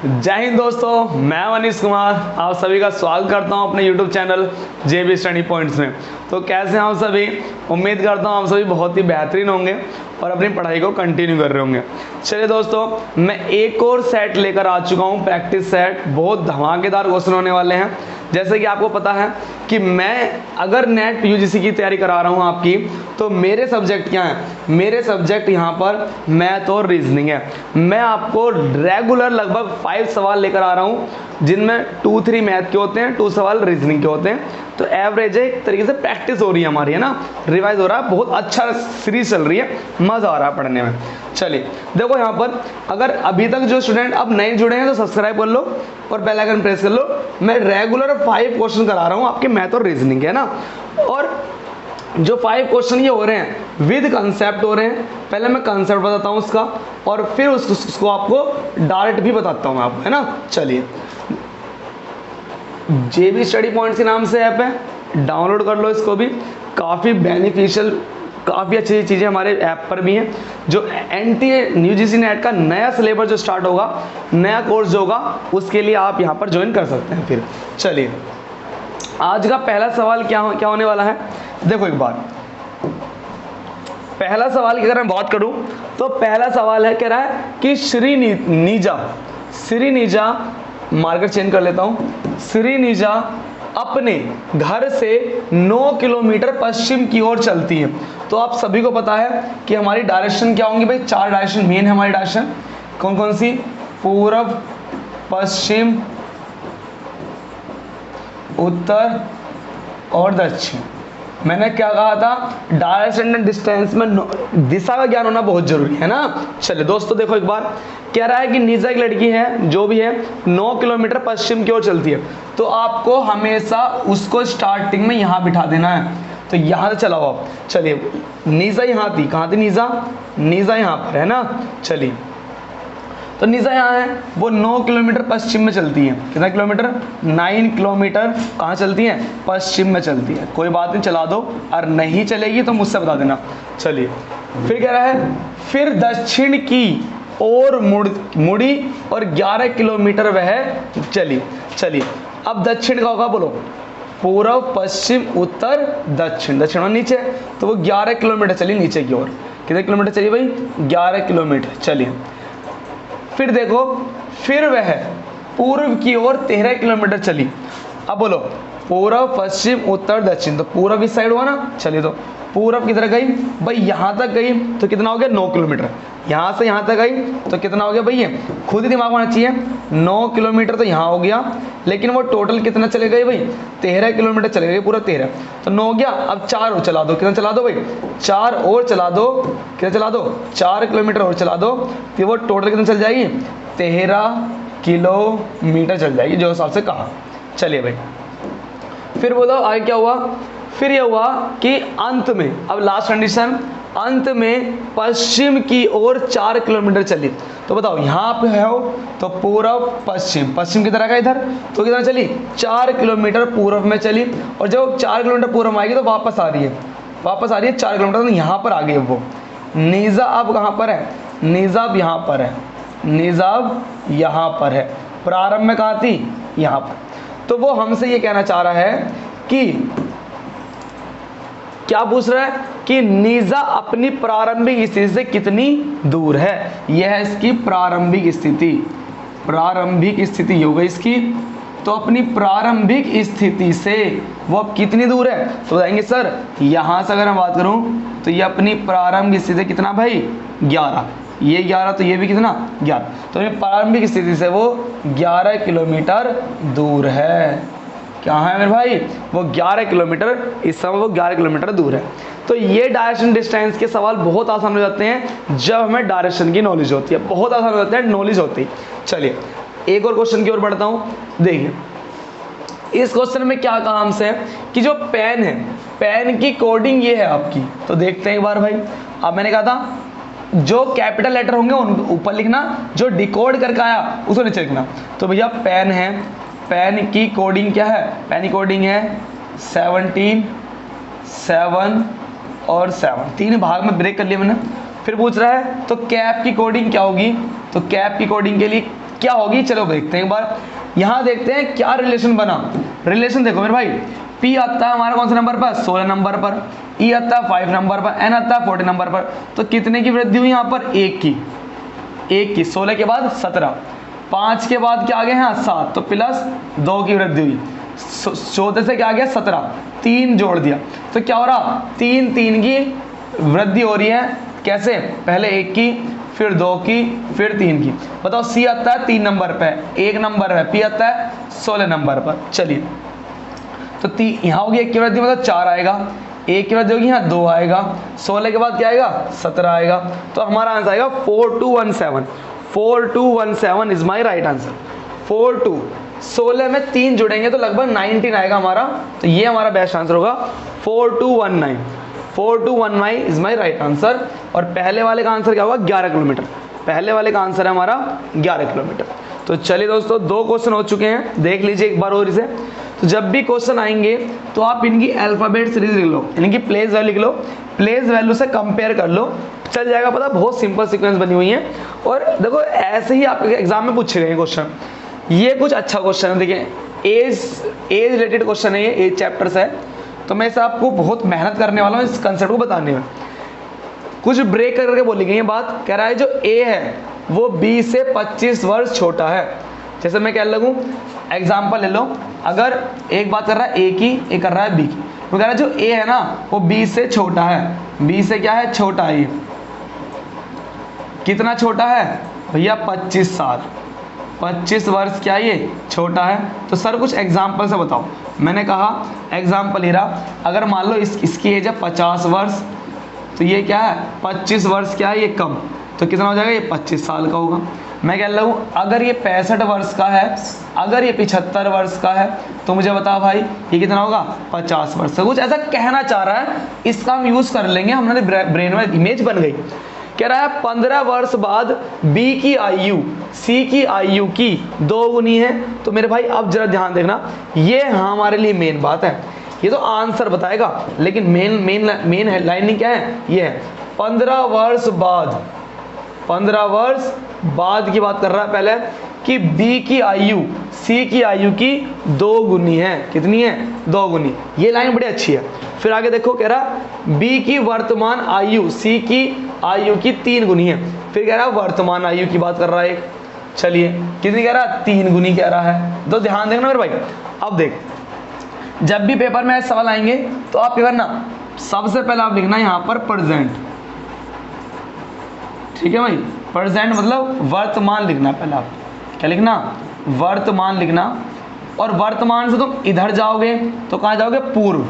जय हिंद दोस्तों, मैं मनीष कुमार आप सभी का स्वागत करता हूं अपने YouTube channel JB study points में। तो कैसे हैं आप सभी? उम्मीद करता हूं आप सभी बहुत ही बेहतरीन होंगे और अपनी पढ़ाई को कंटिन्यू कर रहे होंगे। चलिए दोस्तों, मैं एक और सेट लेकर आ चुका हूं, प्रैक्टिस सेट। बहुत धमाकेदार क्वेश्चन होने वाले हैं। जैसे कि आपको पता है कि मैं अगर नेट UGC की तैयारी करा रहा हूं आपकी, तो मेरे सब्जेक्ट क्या हैं? मेरे सब्जेक्ट यहाँ पर मैथ और रीजनिंग है। मैं आपको रेगुलर लगभग 5 सवाल लेकर आ रहा हूँ, जिनमें 2-3 मैथ के होते हैं, 2 सवाल रीजनिंग के होते हैं। तो एवरेज है, एक तरीके से प्रैक्टिस हो रही है हमारी, है ना, रिवाइज हो रहा है। बहुत अच्छा सीरीज चल रही है, मज़ा आ रहा है पढ़ने में। चलिए देखो, यहाँ पर अगर अभी तक जो स्टूडेंट अब नए जुड़े हैं तो सब्सक्राइब कर लो और बेल आइकन प्रेस कर लो। मैं रेगुलर 5 क्वेश्चन करा रहा हूँ आपके मैथ और रीजनिंग के, है ना। और जो 5 क्वेश्चन ये हो रहे हैं विद कंसेप्ट हो रहे हैं। पहले मैं कंसेप्ट बताता हूँ उसका, और फिर उसको आपको डायरेक्ट भी बताता हूँ मैं आपको, है ना। चलिए, JB स्टडी पॉइंट्स के नाम से ऐप है, डाउनलोड कर लो इसको भी। काफ़ी बेनिफिशियल, काफ़ी अच्छी चीज़ें हमारे ऐप पर भी हैं। जो NTA UGC नेट का नया सिलेबस जो स्टार्ट होगा, नया कोर्स जो होगा, उसके लिए आप यहाँ पर ज्वाइन कर सकते हैं। फिर चलिए, आज का पहला सवाल क्या होने वाला है, देखो एक बार। पहला सवाल की अगर मैं बात करूं तो पहला सवाल है, कह रहा है कि श्रीनिजा, मार्कर चेंज कर लेता हूं। श्रीनिजा अपने घर से 9 किलोमीटर पश्चिम की ओर चलती है। तो आप सभी को पता है कि हमारी डायरेक्शन क्या होंगी भाई? 4 डायरेक्शन मेन है हमारी डायरेक्शन। कौन कौन सी? पूर्व, पश्चिम, उत्तर और दक्षिण। मैंने क्या कहा था? डायरेक्शन एंड डिस्टेंस में दिशा का ज्ञान होना बहुत जरूरी है ना। चलिए दोस्तों, देखो एक बार, कह रहा है कि निजा एक लड़की है, जो भी है 9 किलोमीटर पश्चिम की ओर चलती है। तो आपको हमेशा उसको स्टार्टिंग में यहाँ बिठा देना है। तो यहाँ से चलाओ आप। चलिए, निजा यहाँ थी, कहाँ थी निजा यहाँ पर है ना। चलिए, तो निजा यहाँ है, वो 9 किलोमीटर पश्चिम में चलती है। कितना किलोमीटर? 9 किलोमीटर कहाँ चलती है? पश्चिम में चलती है। कोई बात नहीं, चला दो, और नहीं चलेगी तो मुझसे बता देना। चलिए, फिर कह रहा है, फिर दक्षिण की ओर मुड़ी और 11 किलोमीटर वह चली। चलिए, अब दक्षिण का होगा, बोलो। पूर्व, पश्चिम, उत्तर, दक्षिण। दक्षिण और नीचे, तो वो 11 किलोमीटर चली नीचे की ओर। कितने किलोमीटर चली भाई? 11 किलोमीटर। चलिए, फिर देखो, फिर वह पूर्व की ओर 13 किलोमीटर चली। अब बोलो, पूर्व, पश्चिम, उत्तर, दक्षिण। तो पूर्व इस साइड हुआ ना। चलिए, तो पूर्व किधर गई भाई? यहाँ तक गई, तो कितना हो गया? 9 किलोमीटर। यहाँ से यहाँ तक गई तो कितना हो गया भाई? ये खुद ही दिमाग में आना चाहिए। 9 किलोमीटर तो यहाँ हो गया, लेकिन वो टोटल कितना चले गई भाई? 13 किलोमीटर चले गए, पूरा 13। तो 9 हो गया। अब 4 और चला दो। कितना चला दो भाई? 4 और चला दो। कितना चला दो? 4 किलोमीटर और चला दो, फिर वो टोटल कितना चल जाएगी? 13 किलोमीटर चल जाएगी, जो हिसाब से कहा। चलिए भाई, फिर बोलो आगे क्या हुआ? फिर ये हुआ कि अंत में, अब लास्ट कंडीशन, अंत में पश्चिम की ओर 4 किलोमीटर चली। तो बताओ, यहाँ पे है हो तो पूर्व, पश्चिम। पश्चिम की तरह का इधर, तो कितना चली? 4 किलोमीटर पूर्व में चली। और जब 4 किलोमीटर पूर्व में आएगी तो वापस आ रही है, 4 किलोमीटर, तो यहाँ पर आ गई वो। निजा अब कहाँ पर है? निजाब यहाँ पर है, निजाब यहाँ पर है। प्रारंभ में कहाँ थी? यहाँ पर। तो वो हमसे ये कहना चाह रहा है कि, क्या पूछ रहा है कि निजा अपनी प्रारंभिक स्थिति से कितनी दूर है। यह है इसकी प्रारंभिक स्थिति। प्रारंभिक स्थिति हो गई इसकी। तो अपनी प्रारंभिक स्थिति से वो अब कितनी दूर है? तो बताएंगे सर, यहाँ से अगर मैं बात करूँ तो ये अपनी प्रारंभिक स्थिति कितना भाई? 11। ये 11, तो ये भी कितना? 11। तो प्रारंभिक स्थिति से वो 11 किलोमीटर दूर है। क्या है मेरे भाई? वो 11 किलोमीटर, इस समय वो 11 किलोमीटर दूर है। तो ये डायरेक्शन डिस्टेंस के सवाल बहुत आसान हो जाते हैं जब हमें डायरेक्शन की नॉलेज होती है। बहुत आसान हो जाते हैं, नॉलेज होती है। चलिए, एक और क्वेश्चन की ओर बढ़ता हूँ। देखिए, इस क्वेश्चन में क्या काम से है कि जो पेन है, पेन की कोडिंग ये है आपकी। तो देखते हैं एक बार भाई। अब मैंने कहा था, जो कैपिटल लेटर होंगे उन ऊपर लिखना, जो डिकोड करके आया उसको नीचे लिखना। तो भैया पेन है, पेन की कोडिंग क्या है? पेन की कोडिंग है 17, 7 और 7। 3 भाग में ब्रेक कर लिया मैंने। फिर पूछ रहा है तो कैप की कोडिंग क्या होगी? तो कैप की कोडिंग के लिए क्या होगी, चलो देखते हैं एक बार। यहाँ देखते हैं क्या रिलेशन बना। रिलेशन देखो मेरे भाई, P आता है हमारा कौन से नंबर पर, 16 नंबर पर, E आता है 5 नंबर पर, N आता है 40 नंबर पर। तो कितने की वृद्धि हुई यहाँ पर, 1 की। 16 के बाद 17, 5 के बाद क्या आ गया यहाँ 7, तो प्लस 2 की वृद्धि हुई। 14 से क्या आ गया 17, 3 जोड़ दिया, तो क्या हो रहा, 3 की वृद्धि हो रही है। कैसे, पहले 1 की, फिर 2 की, फिर 3 की। बताओ C आता है 3 नंबर पे, 1 नंबर है, P आता है 16 नंबर पर। चलिए तो यहाँ होगी 1 की वृद्धि, मतलब 4 आएगा, 1 की वृद्धि होगी यहाँ 2 आएगा, 16 के बाद क्या आएगा 17 आएगा। तो हमारा आंसर आएगा 4217। 4217 इज माई राइट आंसर। 42, 16 में 3 जुड़ेंगे तो लगभग 19 आएगा हमारा। तो ये हमारा बेस्ट आंसर होगा 4219। 4219 इज माई राइट आंसर। और पहले वाले का आंसर क्या होगा, 11 किलोमीटर। पहले वाले का आंसर है हमारा 11 किलोमीटर। तो चलिए दोस्तों, 2 क्वेश्चन हो चुके हैं, देख लीजिए एक बार और इसे। तो जब भी क्वेश्चन आएंगे तो आप इनकी अल्फाबेट सीरीज लिख लो, इनकी प्लेस वैल्यू लिख लो, प्लेस वैल्यू से कंपेयर कर लो, चल जाएगा पता। बहुत सिंपल सीक्वेंस बनी हुई है। और देखो ऐसे ही आपके एग्जाम में पूछे गए क्वेश्चन। ये कुछ अच्छा क्वेश्चन है, देखिए एज रिलेटेड क्वेश्चन है, ये एज चैप्टर से है। तो मैं इसे आपको बहुत मेहनत करने वाला हूँ इस कंसेप्ट को बताने में। कुछ ब्रेक करके बोली गई है बात, कह रहा है जो ए है वो बी से 25 वर्ष छोटा है। जैसे मैं क्या लगूँ, एग्जाम्पल ले लो, अगर एक बात कर रहा है ए की, एक कर रहा है बी की, तो कह रहा है जो ए है ना वो बी से छोटा है। बी से क्या है, छोटा है। ये कितना छोटा है भैया, 25 साल, 25 वर्ष क्या ये छोटा है। तो सर कुछ एग्जाम्पल से बताओ। मैंने कहा एग्जाम्पल ले रहा, अगर मान लो इसकी एज है 50 वर्ष, तो ये क्या है 25 वर्ष क्या है ये कम, तो कितना हो जाएगा, ये 25 साल का होगा। मैं कह रहा हूँ अगर ये 65 वर्ष का है, अगर ये 75 वर्ष का है, तो मुझे बताओ भाई ये कितना होगा, 50 वर्ष का। कुछ ऐसा कहना चाह रहा है, इसका हम यूज कर लेंगे, हमारे ब्रेन में इमेज बन गई। कह रहा है 15 वर्ष बाद बी की आयु सी की आयु की 2 गुनी है। तो मेरे भाई अब जरा ध्यान देखना, ये हमारे लिए मेन बात है। ये तो आंसर बताएगा, लेकिन मेन हेडलाइनिंग क्या है, ये है 15 वर्ष बाद। 15 वर्ष बाद की बात कर रहा है पहले, कि बी की आयु सी की आयु की 2 गुनी है। कितनी है, 2 गुनी। ये लाइन बड़ी अच्छी है। फिर आगे देखो, कह रहा बी की वर्तमान आयु सी की आयु की 3 गुनी है। फिर कह रहा वर्तमान आयु की बात कर रहा है। चलिए कितनी कह रहा, 3 गुनी कह रहा है। तो ध्यान देखना मेरे भाई। अब देख, जब भी पेपर में ऐसे सवाल आएंगे तो आप क्या करना, सबसे पहले आप लिखना यहाँ पर प्रेजेंट। ठीक है भाई, प्रेजेंट मतलब वर्तमान लिखना। पहले आप क्या लिखना, वर्तमान लिखना। और वर्तमान से तुम इधर जाओगे तो कहाँ जाओगे, पूर्व।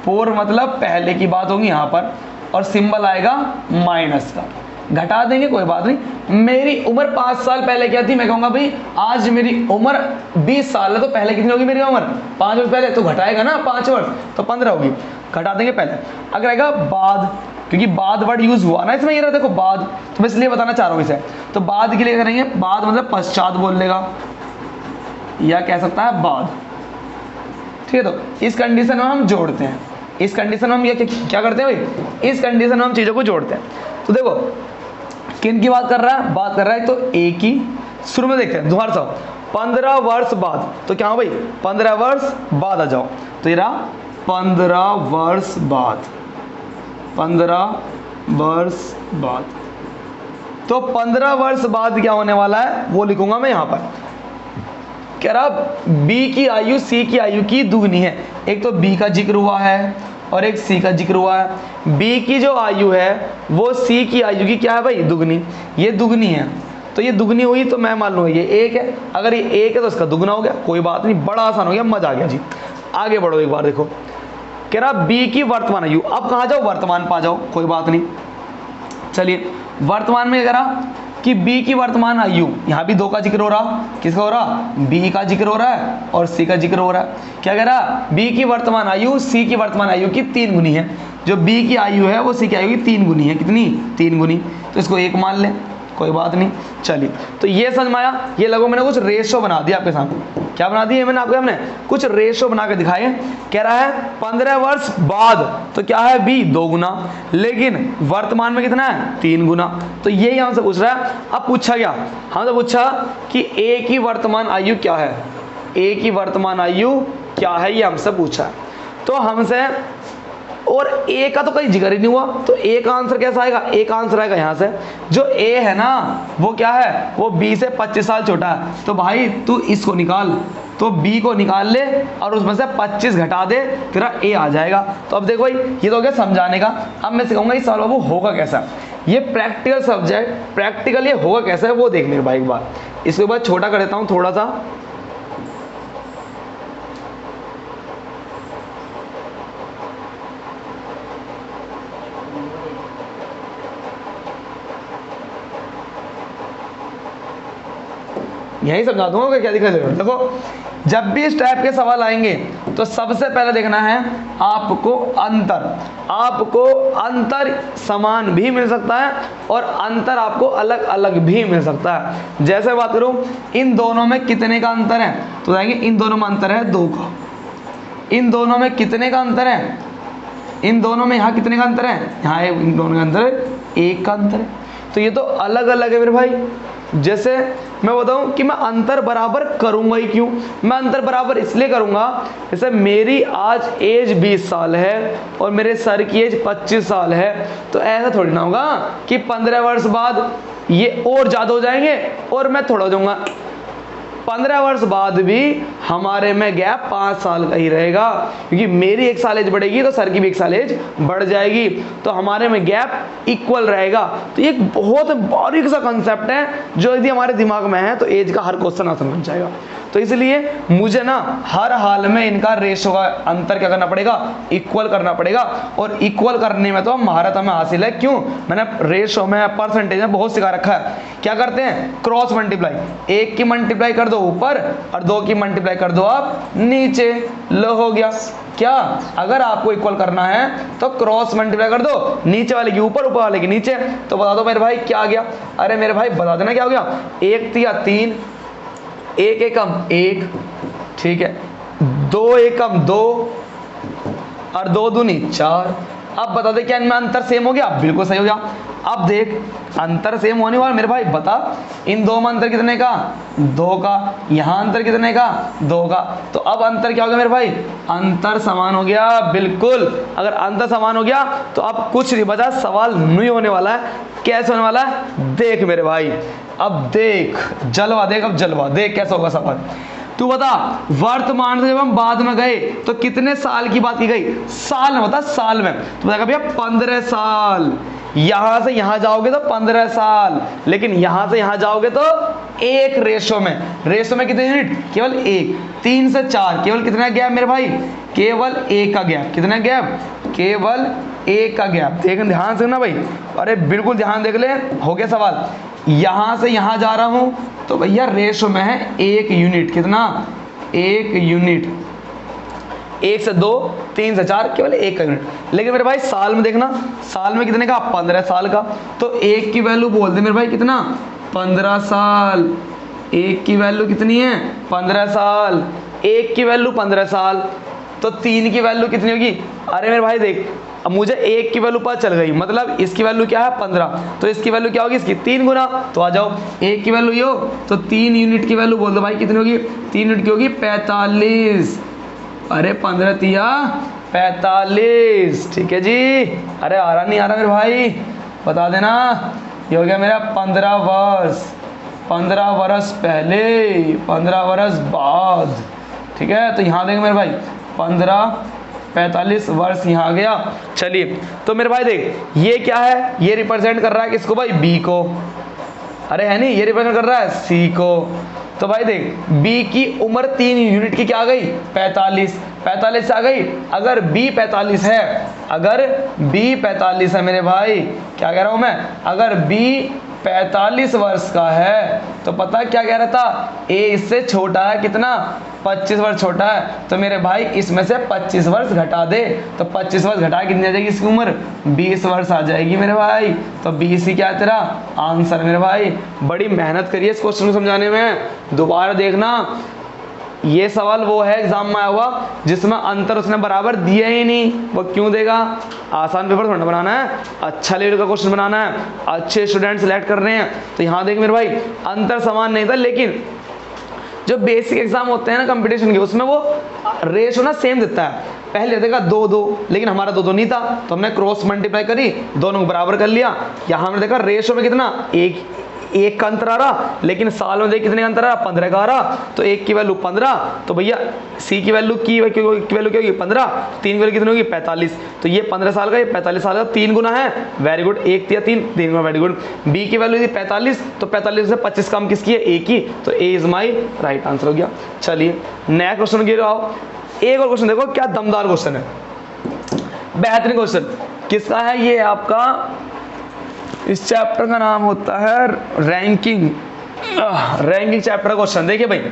पूर्व मतलब पहले की बात होगी यहाँ पर, और सिंबल आएगा माइनस का। घटा देंगे कोई बात नहीं। मेरी उम्र 5 साल पहले क्या थी, मैं कहूँगा भाई आज मेरी उम्र 20 साल है, तो पहले कितनी होगी मेरी उम्र, 5 वर्ष पहले, तो घटाएगा ना 5 वर्ष, तो 15 होगी। घटा देंगे पहले। अगर आएगा बाद, क्योंकि बाद वर्ड यूज हुआ ना इसमें, ये रहा देखो बाद, तो मैं इसलिए बताना चाह रहा हूँ इसे। तो बाद के लिए करेंगे, बाद मतलब पश्चात बोल लेगा, या कह सकता है बाद। ठीक है, तो इस कंडीशन में हम जोड़ते हैं। इस कंडीशन में हम ये क्या करते हैं भाई, इस कंडीशन में हम चीज़ों को जोड़ते हैं। तो देखो किन की बात कर रहा है, बात कर रहा है तो ए की। शुरू में देखते हैं दोबारा से, 15 वर्ष बाद, तो क्या हो भाई 15 वर्ष बाद आ जाओ। तो ये रहा 15 वर्ष बाद, 15 वर्ष बाद। तो 15 वर्ष बाद क्या होने वाला है वो लिखूंगा मैं यहाँ पर। कह रहा बी की आयु सी की आयु की दुगनी है। एक तो बी का जिक्र हुआ है और एक सी का जिक्र हुआ है। बी की जो आयु है वो सी की आयु की क्या है भाई, दुगनी। ये दुगनी है, तो ये दुगनी हुई तो मैं मान लूँगा ये 1 है। अगर ये 1 है तो इसका दुगना हो गया, कोई बात नहीं, बड़ा आसान हो गया, मजा आ गया जी। आगे बढ़ो एक बार, देखो कह रहा बी की वर्तमान आयु। अब कहाँ जाओ, वर्तमान पा जाओ, कोई बात नहीं। चलिए वर्तमान में कह रहा कि बी की वर्तमान आयु, यहाँ भी 2 का जिक्र हो रहा, किसका हो रहा, बी का जिक्र हो रहा है और सी का जिक्र हो रहा है। क्या कह रहा, बी की वर्तमान आयु सी की वर्तमान आयु की 3 गुनी है। जो बी की आयु है वो सी की आयु की 3 गुनी है। कितनी, 3 गुनी। तो इसको 1 मान लें। कोई बात नहीं। चलिए, तो ये समझ में आया। ये लगो मैंने कुछ रेशो बना दिया आपके सामने। क्या बना दिए मैंने आपको? हमने कुछ रेशो बना के दिखाए। कह रहा है 15 वर्ष बाद तो क्या है b 2 गुना, लेकिन वर्तमान में कितना है 3 गुना। तो यही हमसे पूछ रहा है। अब पूछा क्या, हमसे पूछा कि a की वर्तमान आयु क्या है, a की वर्तमान आयु क्या है, ये हमसे पूछा है। तो हमसे, और ए का तो कोई जिक्र ही नहीं हुआ, तो ए का आंसर कैसा आएगा? ए का आंसर आएगा यहाँ से, जो ए है ना वो क्या है, वो बी से 25 साल छोटा है। तो भाई तू इसको निकाल, तो बी को निकाल ले और उसमें से 25 घटा दे, तेरा ए आ जाएगा। तो अब देखो भाई, ये तो हो गया समझाने का। अब मैं सिखाऊंगा इस सवाल बाबू होगा कैसा। ये प्रैक्टिकल सब्जेक्ट, प्रैक्टिकल ये होगा कैसा है वो देख मेरे भाई एक बार। इसके बाद छोटा कर देता हूँ थोड़ा सा। यही समझा दूंगा कि क्या दिखा जरूर। देखो, जब भी इस टाइप के सवाल आएंगे तो सबसे पहले देखना है आपको अंतर। आपको अंतर समान भी मिल सकता है और अंतर आपको अलग अलग भी मिल सकता है। जैसे बात करूं, इन दोनों में कितने का अंतर है, तो बताएंगे इन दोनों में अंतर है 2 का। इन दोनों में कितने का अंतर है, इन दोनों में यहाँ कितने का अंतर है, यहाँ इन दोनों का अंतर 1 का अंतर है। तो ये तो अलग अलग है मेरे भाई। जैसे मैं बताऊं कि मैं अंतर बराबर करूंगा ही क्यों, मैं अंतर बराबर इसलिए करूंगा, जैसे मेरी आज एज 20 साल है और मेरे सर की एज 25 साल है, तो ऐसा थोड़ी ना होगा कि 15 वर्ष बाद ये और ज़्यादा हो जाएंगे और मैं थोड़ा हो जाऊंगा। 15 वर्ष बाद भी हमारे में गैप 5 साल का ही रहेगा, क्योंकि मेरी 1 साल एज बढ़ेगी तो सर की भी 1 साल एज बढ़ जाएगी, तो हमारे में गैप इक्वल रहेगा। तो ये एक बहुत बारीक सा कंसेप्ट है, जो यदि हमारे दिमाग में है तो एज का हर क्वेश्चन आसान बन जाएगा। तो इसलिए मुझे ना हर हाल में इनका रेशो का अंतर क्या करना पड़ेगा, इक्वल करना पड़ेगा। और इक्वल करने में तो महारत हमें हासिल है। क्यों? मैंने रेशो में, परसेंटेज में बहुत सिखा रखा है। क्या करते हैं? Cross multiply. 1 की मल्टीप्लाई कर दो ऊपर और 2 की मल्टीप्लाई कर दो आप नीचे, लो हो गया। क्या? अगर आपको इक्वल करना है तो क्रॉस मल्टीप्लाई कर दो, नीचे वाले की ऊपर, ऊपर वाले की नीचे। तो बता दो मेरे भाई क्या आ गया? अरे मेरे भाई बता देना क्या हो गया। 1 तिया 3, 1 एकम 1, ठीक है, 2 एकम 2 और 2 दूनी 4। अब बता दे क्या इनमें अंतर सेम हो गया? बिल्कुल सही हो गया। अब देख, अंतर सेम होने वाला मेरे भाई, बता इन 2 में अंतर कितने का? 2 का। यहाँ अंतर कितने का? 2 का। तो अब अंतर क्या हो गया मेरे भाई? अंतर समान हो गया। बिल्कुल, अगर अंतर समान हो गया तो अब कुछ नहीं बचा, सवाल नहीं होने वाला है। कैसे होने वाला है देख मेरे भाई। अब देख जलवा, देख अब जलवा, देख कैसा होगा सवाल। तू बता, वर्तमान से जब हम बाद में गए तो कितने साल की बात की गई? साल में, बता साल में। तो बताएगा भैया 15 साल। यहां से यहां जाओगे तो 15 साल, लेकिन यहां से यहां जाओगे तो 1 रेशो में। रेशो में कितने यूनिट? केवल 1। 3 से 4 केवल कितना गैप मेरे भाई? केवल 1 का गैप। कितना गैप? केवल 1 का गैप। देख ध्यान से ना भाई, अरे बिल्कुल ध्यान देख ले, हो गया सवाल। यहां से यहां जा रहा हूं तो भैया रेशो में है 1 यूनिट। कितना? 1 यूनिट। 1 से 2, 3 से 4 केवल 1 का यूनिट। लेकिन मेरे भाई साल में देखना, साल में कितने का? 15 साल का। तो 1 की वैल्यू बोल दे मेरे भाई कितना? 15 साल। 1 की वैल्यू कितनी है? 15 साल। 1 की वैल्यू 15 साल, तो 3 की वैल्यू कितनी होगी? अरे मेरे भाई देख, अब मुझे 1 की वैल्यू पता चल गई, मतलब इसकी वैल्यू क्या है? 15, तो इसकी वैल्यू क्या होगी? इसकी 3 गुना। तो आ जाओ, 1 की वैल्यू ये हो तो 3 यूनिट की वैल्यू बोल दो भाई कितनी होगी? 3 यूनिट की होगी 45। अरे 15 तिया 45, ठीक है जी। अरे आ रहा नहीं आ रहा मेरे भाई, बता देना। ये हो गया मेरा 15 वर्ष। 15 वर्ष पहले, 15 वर्ष बाद, ठीक है। तो यहाँ देख मेरे भाई 15, 45 वर्ष यहाँ आ गया। चलिए, तो मेरे भाई देख, ये क्या है? ये रिप्रेजेंट कर रहा है किसको भाई? बी को। अरे है नहीं, ये रिप्रेजेंट कर रहा है सी को। तो भाई देख, बी की उम्र 3 यूनिट की क्या आ गई? 45। 45 आ गई। अगर बी 45 है, अगर बी 45 है मेरे भाई, क्या कह रहा हूं मैं? अगर बी 45 वर्ष का है, तो पता क्या कह रहा था, ए इससे छोटा है कितना, 25 वर्ष छोटा है, तो मेरे भाई इसमें से 25 वर्ष घटा दे, तो 25 वर्ष घटा कितनी आ जाएगी इसकी उम्र, 20 वर्ष आ जाएगी मेरे भाई। तो 20 ही क्या है तेरा आंसर मेरे भाई। बड़ी मेहनत करिए इस क्वेश्चन को समझाने में, दोबारा देखना। ये सवाल वो है एग्जाम में आया हुआ जिसमें अंतर उसने बराबर दिया ही नहीं, वो क्यों देगा। आसान पेपर थोड़ा बनाना है, अच्छा लेवल का क्वेश्चन बनाना है, अच्छे स्टूडेंट सेलेक्ट कर रहे हैं। तो यहाँ देख मेरे भाई अंतर समान नहीं था, लेकिन जो बेसिक एग्जाम होते हैं ना कंपटीशन के, उसमें वो रेशो ना सेम देता है। पहले देगा 2-2, लेकिन हमारा 2-2 नहीं था, तो हमने क्रॉस मल्टीप्लाई करी, दोनों को बराबर कर लिया। यहाँ हमने देखा रेशो में कितना एक का अंतर आ रहा, लेकिन साल में देख कितने का अंतर आ रहा, 15 का आ रहा। तो एक की वैल्यू 15, तो भैया सी की वैल्यू की वैल्यू क्या होगी 15, 3 की वैल्यू कितनी होगी 45। तो ये 15 साल का, ये 45 साल का, 3 गुना है, वेरी गुड। 1 या 3 गुना, वेरी गुड। बी की वैल्यू थी 45, तो 45 से 25 कम किसकी है, ए की, तो ए इज माई राइट आंसर हो गया। चलिए नेक्स्ट क्वेश्चन की आओ। एक और क्वेश्चन देखो, क्या दमदार क्वेश्चन है, बेहतरीन क्वेश्चन। किसका है ये, आपका इस चैप्टर का नाम होता है रैंकिंग चैप्टर का क्वेश्चन। देखिए भाई,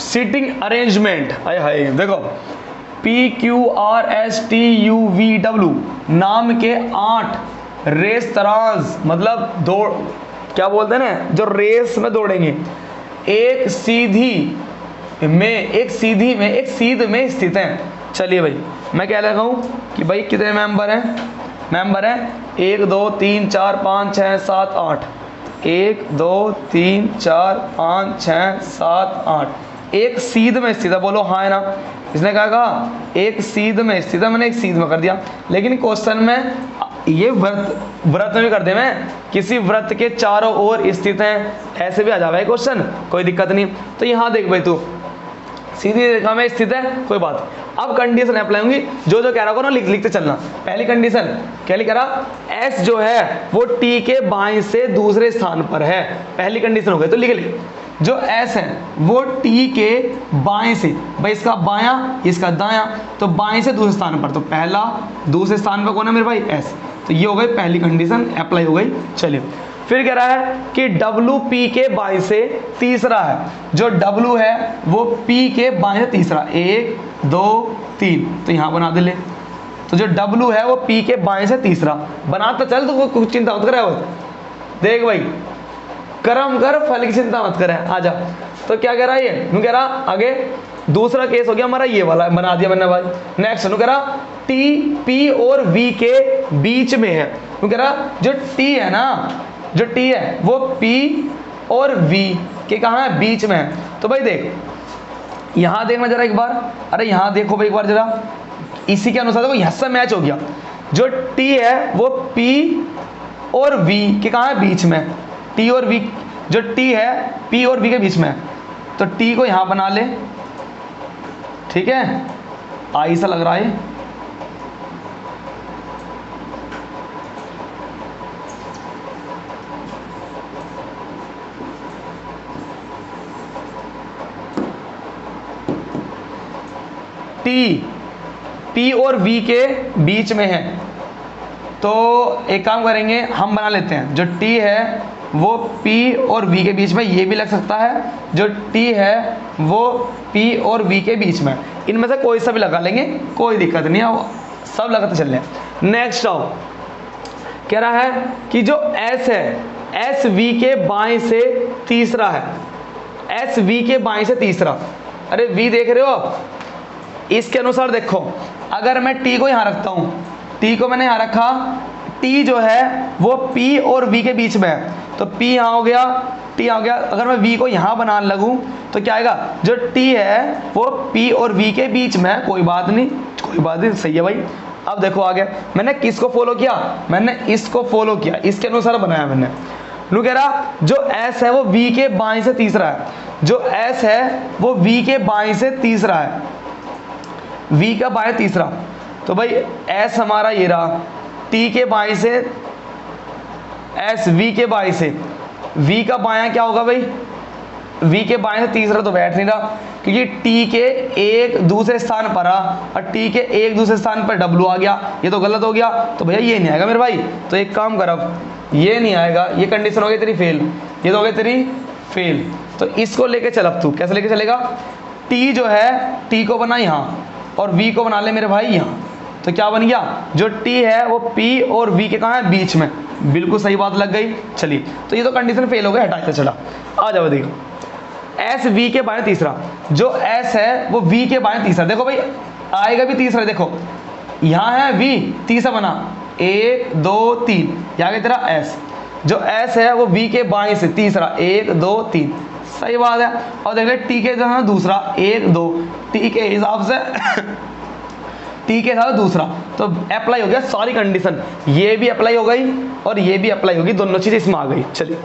सीटिंग अरेंजमेंट, हाय हाय देखो, PQRSTUVW नाम के 8 रेस्तरांस, मतलब दौड़ क्या बोलते हैं ना, जो रेस में दौड़ेंगे, एक सीध में स्थित हैं। चलिए भाई मैं क्या लगा हूँ कि भाई कितने मेंबर हैं, मेंबर है 1 2 3 4 5 6 7 8, 1 2 3 4 5 6 7 8, एक सीध में स्थित है, बोलो हाँ है ना। इसने कहा एक सीध में स्थित है, मैंने एक सीध में कर दिया, लेकिन क्वेश्चन में ये व्रत में भी कर दे, मैं किसी व्रत के चारों ओर स्थित हैं, ऐसे भी आ जाएगा क्वेश्चन, कोई दिक्कत नहीं। तो यहाँ देख भाई, तू सीधी रेखा में स्थित है, कोई बात। अब कंडीशन अप्लाई होंगी, जो कह रहा हो ना लिखते चलना। पहली कंडीशन क्या लिख रहा, एस जो है वो टी के बाएं से दूसरे स्थान पर है, पहली कंडीशन हो गई। तो लिख ले, जो एस है वो टी के बाएं से, भाई इसका बायां इसका दायां, तो बाएं से दूसरे स्थान पर, तो पहला दूसरे स्थान पर कौन है मेरे भाई, एस। तो ये हो गई पहली कंडीशन अप्लाई हो गई। चलिए फिर कह रहा है कि W P के बाएं से तीसरा है, जो W है वो P के बाएं से तीसरा, 1 2 3, तो यहाँ बना दे ले। तो जो W है वो P के बाएं से तीसरा बनाता चल, तो कुछ चिंता मत करे। देख भाई, कर्म कर फल की चिंता मत करे, आ जा। तो क्या कह रहा है ये, कह रहा आगे दूसरा केस हो गया हमारा ये वाला, बना दिया मैंने भाई। नेक्स्ट कह रहा T P और V के बीच में है, कह रहा जो T है ना, जो T है वो P और V के कहाँ है, बीच में है। तो भाई देख यहाँ देखना जरा एक बार, अरे यहाँ देखो भाई एक बार जरा, इसी के अनुसार देखो यहाँ से मैच हो गया। जो T है वो P और V के कहाँ है, बीच में। T और V, जो T है P और V के बीच में, तो T को यहाँ बना ले, ठीक है, आई सा लग रहा है। P और V के बीच में है, तो एक काम करेंगे हम बना लेते हैं, जो T है वो P और V के बीच में, ये भी लग सकता है, जो T है वो P और V के बीच में, इनमें से कोई सा भी लगा लेंगे, कोई दिक्कत नहीं है, सब लगाते चल रहे हैं। नेक्स्ट आओ, कह रहा है कि जो S है, S V के बाएं से तीसरा है, S V के बाएं से तीसरा। अरे V देख रहे हो आप, इसके अनुसार देखो, अगर मैं T को यहाँ रखता हूँ, T को मैंने यहाँ रखा, T जो है वो P और V के बीच में है, तो P यहाँ हो गया, T यहाँ हो गया। अगर मैं V को यहाँ बनाने लगूँ तो क्या आएगा, जो T है वो P और V के बीच में है, कोई बात नहीं, कोई बात नहीं, सही है भाई। अब देखो आगे मैंने किसको फॉलो किया, मैंने इसको फॉलो किया, इसके अनुसार बनाया मैंने। लू कह रहा जो S है वो V के बाएं से तीसरा है, जो S है वो V के बाएं से तीसरा है, V का बाएं तीसरा। तो भाई S हमारा ये रहा, T के बाएं से S, V के बाएं से, V का बायां क्या होगा भाई, v के बाएं से तीसरा तो बैठ नहीं रहा, क्योंकि t के एक दूसरे स्थान पर आ और t के एक दूसरे स्थान पर w आ गया, ये तो गलत हो गया। तो भैया ये नहीं आएगा मेरे भाई। तो एक काम कर, अब ये नहीं आएगा, ये कंडीशन हो गई तेरी फेल, ये तो हो गई तेरी फेल। तो इसको लेके चल, अब तू कैसे लेके चलेगा, t जो है t को बना यहाँ और v को बना ले मेरे भाई यहाँ। तो क्या बन गया, जो t है वो p और v के कहाँ है, बीच में। बिल्कुल सही बात लग गई। चलिए, तो ये तो कंडीशन फेल हो गया, हटाते चला। आ जाओ, देखो s v के बाएं तीसरा, जो s है वो v के बाएं तीसरा। देखो भाई आएगा भी तीसरा, देखो यहाँ है v, तीसरा बना 1 2 3, यहाँ गया तेरा s, जो s है वो v के बाएं से तीसरा 1 2 3, सही बात है। और देख ले t के जो है दूसरा 1 2, t के हिसाब से t के साथ दूसरा, तो अप्लाई हो गया सारी कंडीशन, ये भी अप्लाई हो गई और ये भी अप्लाई होगी, दोनों चीज़ इसमें आ गई। चलिए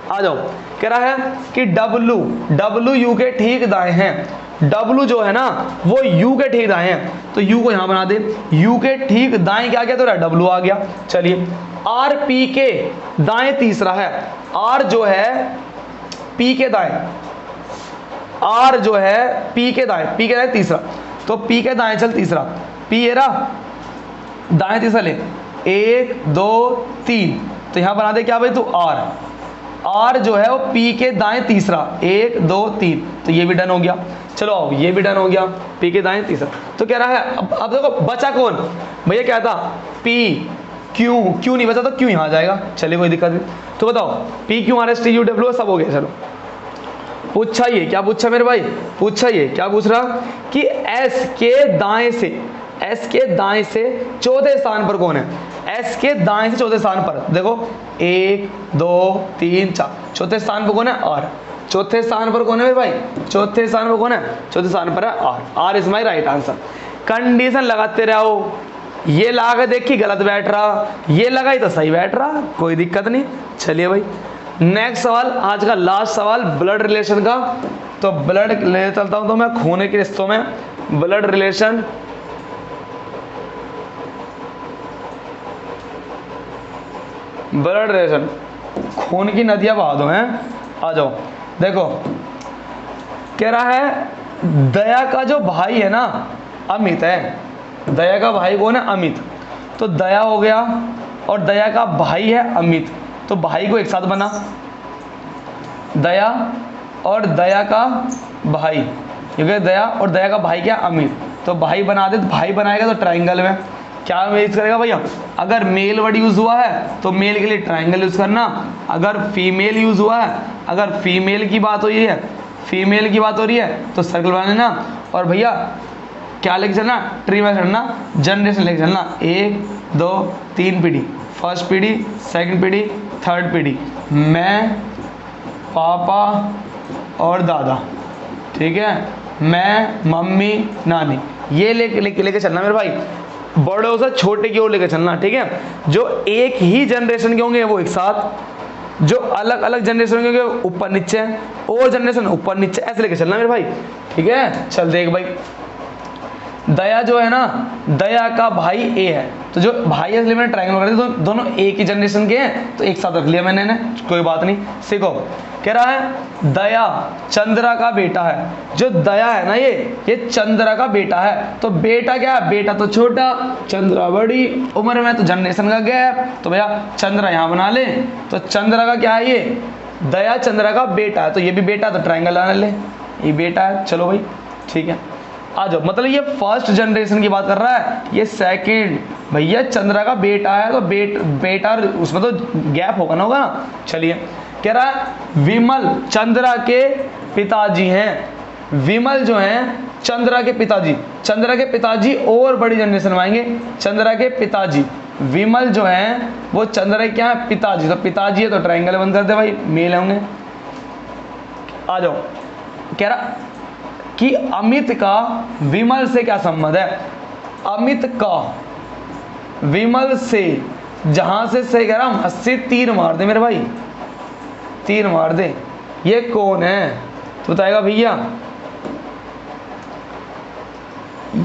आ जाओ, कह रहा है कि W U के ठीक दाएं हैं। W जो है ना वो U के ठीक दाएं हैं, तो U को यहाँ बना दे, U के ठीक दाएं क्या गया, तो W आ गया। चलिए R P के दाएं तीसरा है, R जो है P के दाएं, R जो है P के दाएं तीसरा, तो P के दाएं चल तीसरा, P है रहा दाएं तीसरा ले 1 2 3, तो यहाँ बना दे क्या भाई तू R जो है वो P के दाएं तीसरा 1 2 3, तो ये भी डन हो गया। चलो आओ, ये भी डन हो गया, P के दाएं तीसरा। तो कह रहा है अब देखो बचा कौन भैया, क्या था P, Q नहीं बचा तो Q यहाँ आ जाएगा। चलिए कोई दिक्कत नहीं। तो बताओ P Q R S T U W सब हो गया। चलो पूछा, ये क्या पूछा मेरे भाई, पूछा ये क्या पूछ रहा कि S के दाएं से चौथे स्थान पर कौन है। S के दाएं से चौथे स्थान पर देखो 1 2 3 4, चौथे स्थान पर कौन है R, चौथे स्थान पर कौन है मेरे भाई, चौथे स्थान पर कौन है, चौथे स्थान पर है R is my right answer. Condition लगाते रहो, ये लगा देखी गलत बैठ रहा, ये लगाई तो सही बैठ रहा, कोई दिक्कत नहीं। चलिए भाई नेक्स्ट सवाल, आज का लास्ट सवाल ब्लड रिलेशन का। तो ब्लड ले चलता हूं, तो मैं खून के रिश्तों में ब्लड रिलेशन, खून की नदियां बहा दो हैं। आ जाओ देखो, कह रहा है दया का जो भाई है ना अमित है, दया का भाई कौन है, अमित। तो दया हो गया और दया का भाई है अमित, तो भाई को एक साथ बना, दया और दया का भाई, क्योंकि दया और दया का भाई क्या अमित, तो भाई बना दे। तो भाई बनाएगा तो ट्राइंगल में क्या यूज करेगा भैया, अगर मेल वर्ड यूज हुआ है तो मेल के लिए ट्राइंगल यूज करना, अगर फीमेल यूज हुआ है, अगर फीमेल की बात हो रही है, फीमेल की बात हो रही है तो सर्कल बना लेना। और भैया क्या लेके चलना, ट्री में चलना, जनरेशन लेके चलना, 1 2 3 पीढ़ी, फर्स्ट पीढ़ी, सेकंड पीढ़ी, थर्ड पीढ़ी, मैं, पापा और दादा, ठीक है, मैं, मम्मी, नानी, ये लेके चलना मेरे भाई। बड़ों से छोटे की ओर लेके चलना, ठीक है। जो एक ही जनरेशन के होंगे वो एक साथ, जो अलग अलग जनरेशन के होंगे ऊपर नीचे, और जनरेशन ऊपर नीचे, ऐसे लेके चलना मेरे भाई, ठीक है। चल देख भाई, दया जो है ना, दया का भाई ए है, तो जो भाई है इसलिए मैंने ट्रायंगल कर दिया, तो दोनों एक ही जनरेशन के हैं, तो एक साथ रख लिया मैंने, कोई बात नहीं। सीखो, कह रहा है दया चंद्रा का बेटा है, जो दया है ना ये चंद्रा का बेटा है। तो बेटा क्या है, बेटा तो छोटा, चंद्रा बड़ी उम्र में, तो जनरेशन का गैप, तो भैया चंद्रा यहाँ बना ले। तो चंद्रा का क्या है, ये दया चंद्रा का बेटा है, तो ये भी बेटा, तो ट्रायंगल बना ले, ये बेटा है। चलो भाई ठीक है, आ जाओ। मतलब ये फर्स्ट जनरेशन की बात कर रहा है, ये सेकंड, भैया चंद्रा का बेटा है तो बेटा उसमें तो गैप होगा ना। चलिए, कह रहा है विमल चंद्रा के पिताजी हैं। विमल जो हैं चंद्रा के पिताजी, चंद्रा के पिताजी और बड़ी जनरेशन में आएंगे, चंद्रा के पिताजी, विमल जो हैं वो चंद्रा के क्या है, पिताजी, तो पिताजी है तो ट्रायंगल बंद कर दे भाई, मेल होंगे। आ जाओ, कह रहा कि अमित का विमल से क्या संबंध है। अमित का विमल से, जहां से कह रहा हूं से तीर मार दे मेरे भाई, तीर मार दे। ये कौन है तो बताएगा भैया,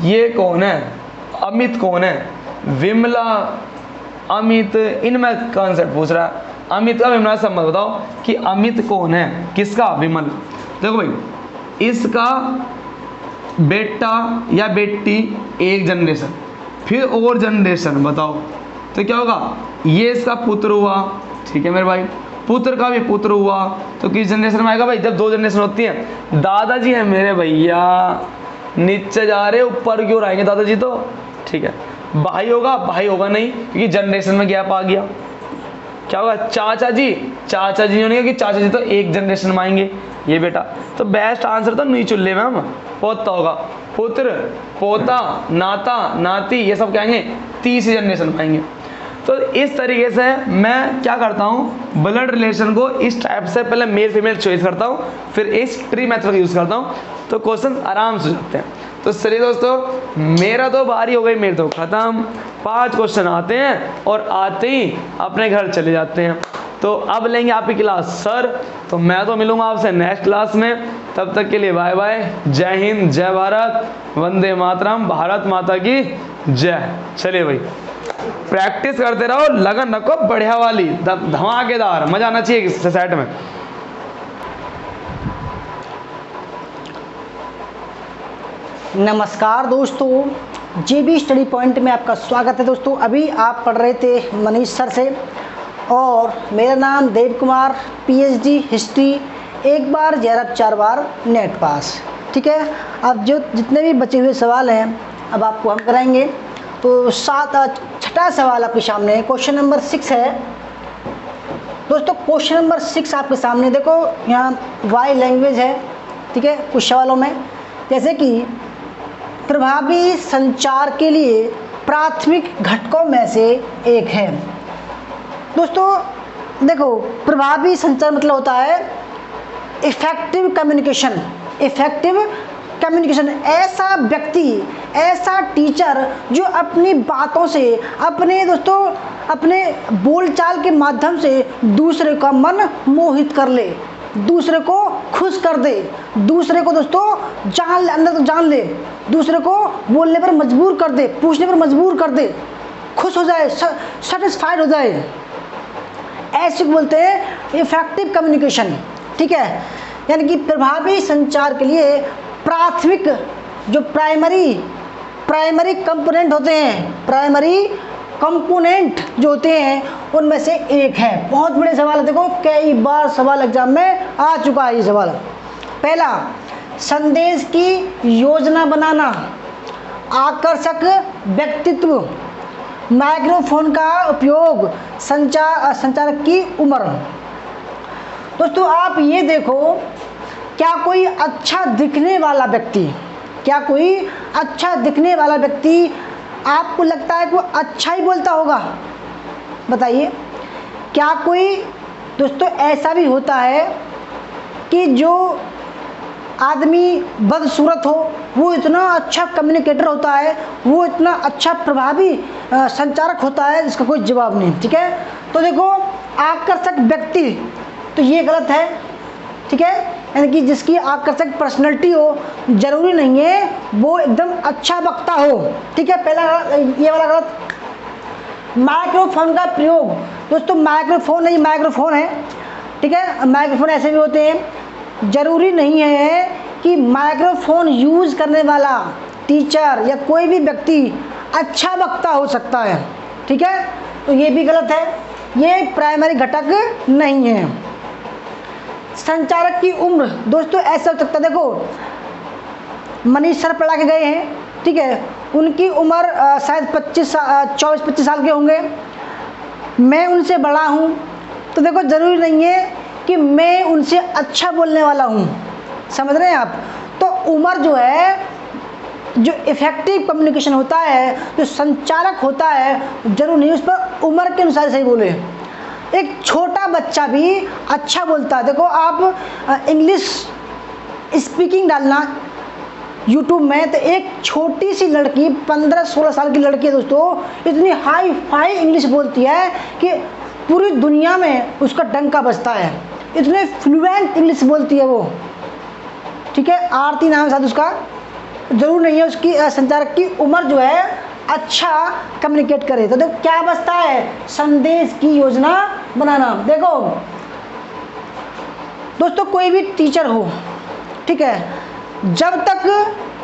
ये कौन है, अमित कौन है, विमला, अमित, इनमें कॉन्सेप्ट पूछ रहा है। अमित का विमला संबंध बताओ कि अमित कौन है, किसका, विमल। देखो भाई, इसका बेटा या बेटी एक जनरेशन, फिर और जनरेशन, बताओ तो क्या होगा, ये इसका पुत्र हुआ, ठीक है मेरे भाई, पुत्र का भी पुत्र हुआ, तो किस जनरेशन में आएगा भाई, जब 2 जनरेशन होती है। दादाजी है मेरे भैया, नीचे जा रहे ऊपर क्यों आएंगे दादाजी, तो ठीक है। भाई होगा नहीं, क्योंकि जनरेशन में गैप आ गया। क्या होगा, चाचा जी होने कि चाचा जी तो एक जनरेशन में आएंगे, ये बेटा। तो बेस्ट आंसर तो नहीं चुल्ले में हम पोता होगा, पुत्र, पोता, नाता, नाती, ये सब क्या आएंगे, तीसरी जनरेशन में आएंगे। तो इस तरीके से मैं क्या करता हूँ, ब्लड रिलेशन को इस टाइप से पहले मेल फीमेल चॉइस करता हूँ, फिर इस ट्री मेथड का यूज़ करता हूँ, तो क्वेश्चन आराम से हो जाते हैं। तो चलिए दोस्तों, मेरा तो बारी हो गई, मेरे तो खत्म। 5 क्वेश्चन आते हैं और आते ही अपने घर चले जाते हैं। तो अब लेंगे आपकी क्लास सर, तो मैं तो मिलूंगा आपसे नेक्स्ट क्लास में। तब तक के लिए बाय बाय, जय हिंद, जय भारत, वंदे मातरम, भारत माता की जय। चलिए भाई, प्रैक्टिस करते रहो, लगन रखो बढ़िया वाली, धमाकेदार, मजा आना चाहिए सेट में। नमस्कार दोस्तों, JB स्टडी पॉइंट में आपका स्वागत है। दोस्तों अभी आप पढ़ रहे थे मनीष सर से, और मेरा नाम देव कुमार, PhD हिस्ट्री, एक बार जैरब 4 बार नेट पास। ठीक है, अब जो जितने भी बचे हुए सवाल हैं अब आपको हम कराएंगे। तो 6ठा सवाल आपके सामने, क्वेश्चन नंबर 6 है। दोस्तों क्वेश्चन नंबर 6 आपके सामने देखो, यहाँ वाई लैंग्वेज है। ठीक है, कुछ सवालों में जैसे कि प्रभावी संचार के लिए प्राथमिक घटकों में से एक है। दोस्तों देखो, प्रभावी संचार मतलब होता है इफेक्टिव कम्युनिकेशन। इफेक्टिव कम्युनिकेशन, ऐसा व्यक्ति, ऐसा टीचर जो अपनी बातों से, अपने बोलचाल के माध्यम से दूसरे का मन मोहित कर ले, दूसरे को खुश कर दे, दूसरे को दोस्तों जान ले, अंदर तो जान ले, दूसरे को बोलने पर मजबूर कर दे, पूछने पर मजबूर कर दे, खुश हो जाए, सेटिस्फाइड हो जाए, ऐसे बोलते हैं इफेक्टिव कम्युनिकेशन। ठीक है, यानी कि प्रभावी संचार के लिए प्राथमिक जो प्राइमरी कंपोनेंट होते हैं, प्राइमरी कंपोनेंट जो होते हैं उनमें से एक है। बहुत बड़े सवाल है, देखो कई बार सवाल एग्जाम में आ चुका है ये सवाल। पहला, संदेश की योजना बनाना, आकर्षक व्यक्तित्व, माइक्रोफोन का उपयोग, संचारक की उम्र। दोस्तों आप ये देखो, क्या कोई अच्छा दिखने वाला व्यक्ति आपको लगता है कि वो अच्छा ही बोलता होगा? बताइए, क्या कोई दोस्तों ऐसा भी होता है कि जो आदमी बदसूरत हो वो इतना अच्छा कम्युनिकेटर होता है, वो इतना अच्छा प्रभावी संचारक होता है जिसका कोई जवाब नहीं। ठीक है, तो देखो आकर्षक व्यक्ति, तो ये गलत है। ठीक है, यानी कि जिसकी आकर्षक पर्सनैलिटी हो, जरूरी नहीं है वो एकदम अच्छा वक्ता हो। ठीक है, पहला ये वाला गलत। माइक्रोफोन का प्रयोग, दोस्तों माइक्रोफोन नहीं, माइक्रोफोन है। ठीक है, माइक्रोफोन ऐसे भी होते हैं, जरूरी नहीं है कि माइक्रोफोन यूज करने वाला टीचर या कोई भी व्यक्ति अच्छा वक्ता हो सकता है। ठीक है, तो ये भी गलत है, ये प्राइमरी घटक नहीं है। संचारक की उम्र, दोस्तों ऐसा हो सकता है, देखो मनीष सर पढ़ा के गए हैं, ठीक है, उनकी उम्र शायद 24-25 साल के होंगे, मैं उनसे बड़ा हूँ, तो देखो ज़रूरी नहीं है कि मैं उनसे अच्छा बोलने वाला हूँ। समझ रहे हैं आप? तो उम्र जो है, जो इफेक्टिव कम्युनिकेशन होता है, जो संचारक होता है, जरूर नहीं उस पर उम्र के अनुसार सही बोले। एक छोटा बच्चा भी अच्छा बोलता है। देखो आप इंग्लिश स्पीकिंग डालना यूट्यूब में, तो एक छोटी सी लड़की 15-16 साल की लड़की है दोस्तों, इतनी हाई फाई इंग्लिश बोलती है कि पूरी दुनिया में उसका डंका बजता है, इतने फ्लुएंट इंग्लिश बोलती है वो। ठीक है, आरती नाम है साथ उसका। जरूर नहीं है उसकी संचारक की उम्र जो है अच्छा कम्युनिकेट करे। तो देखो क्या बचता है, संदेश की योजना बनाना। देखो दोस्तों कोई भी टीचर हो, ठीक है, जब तक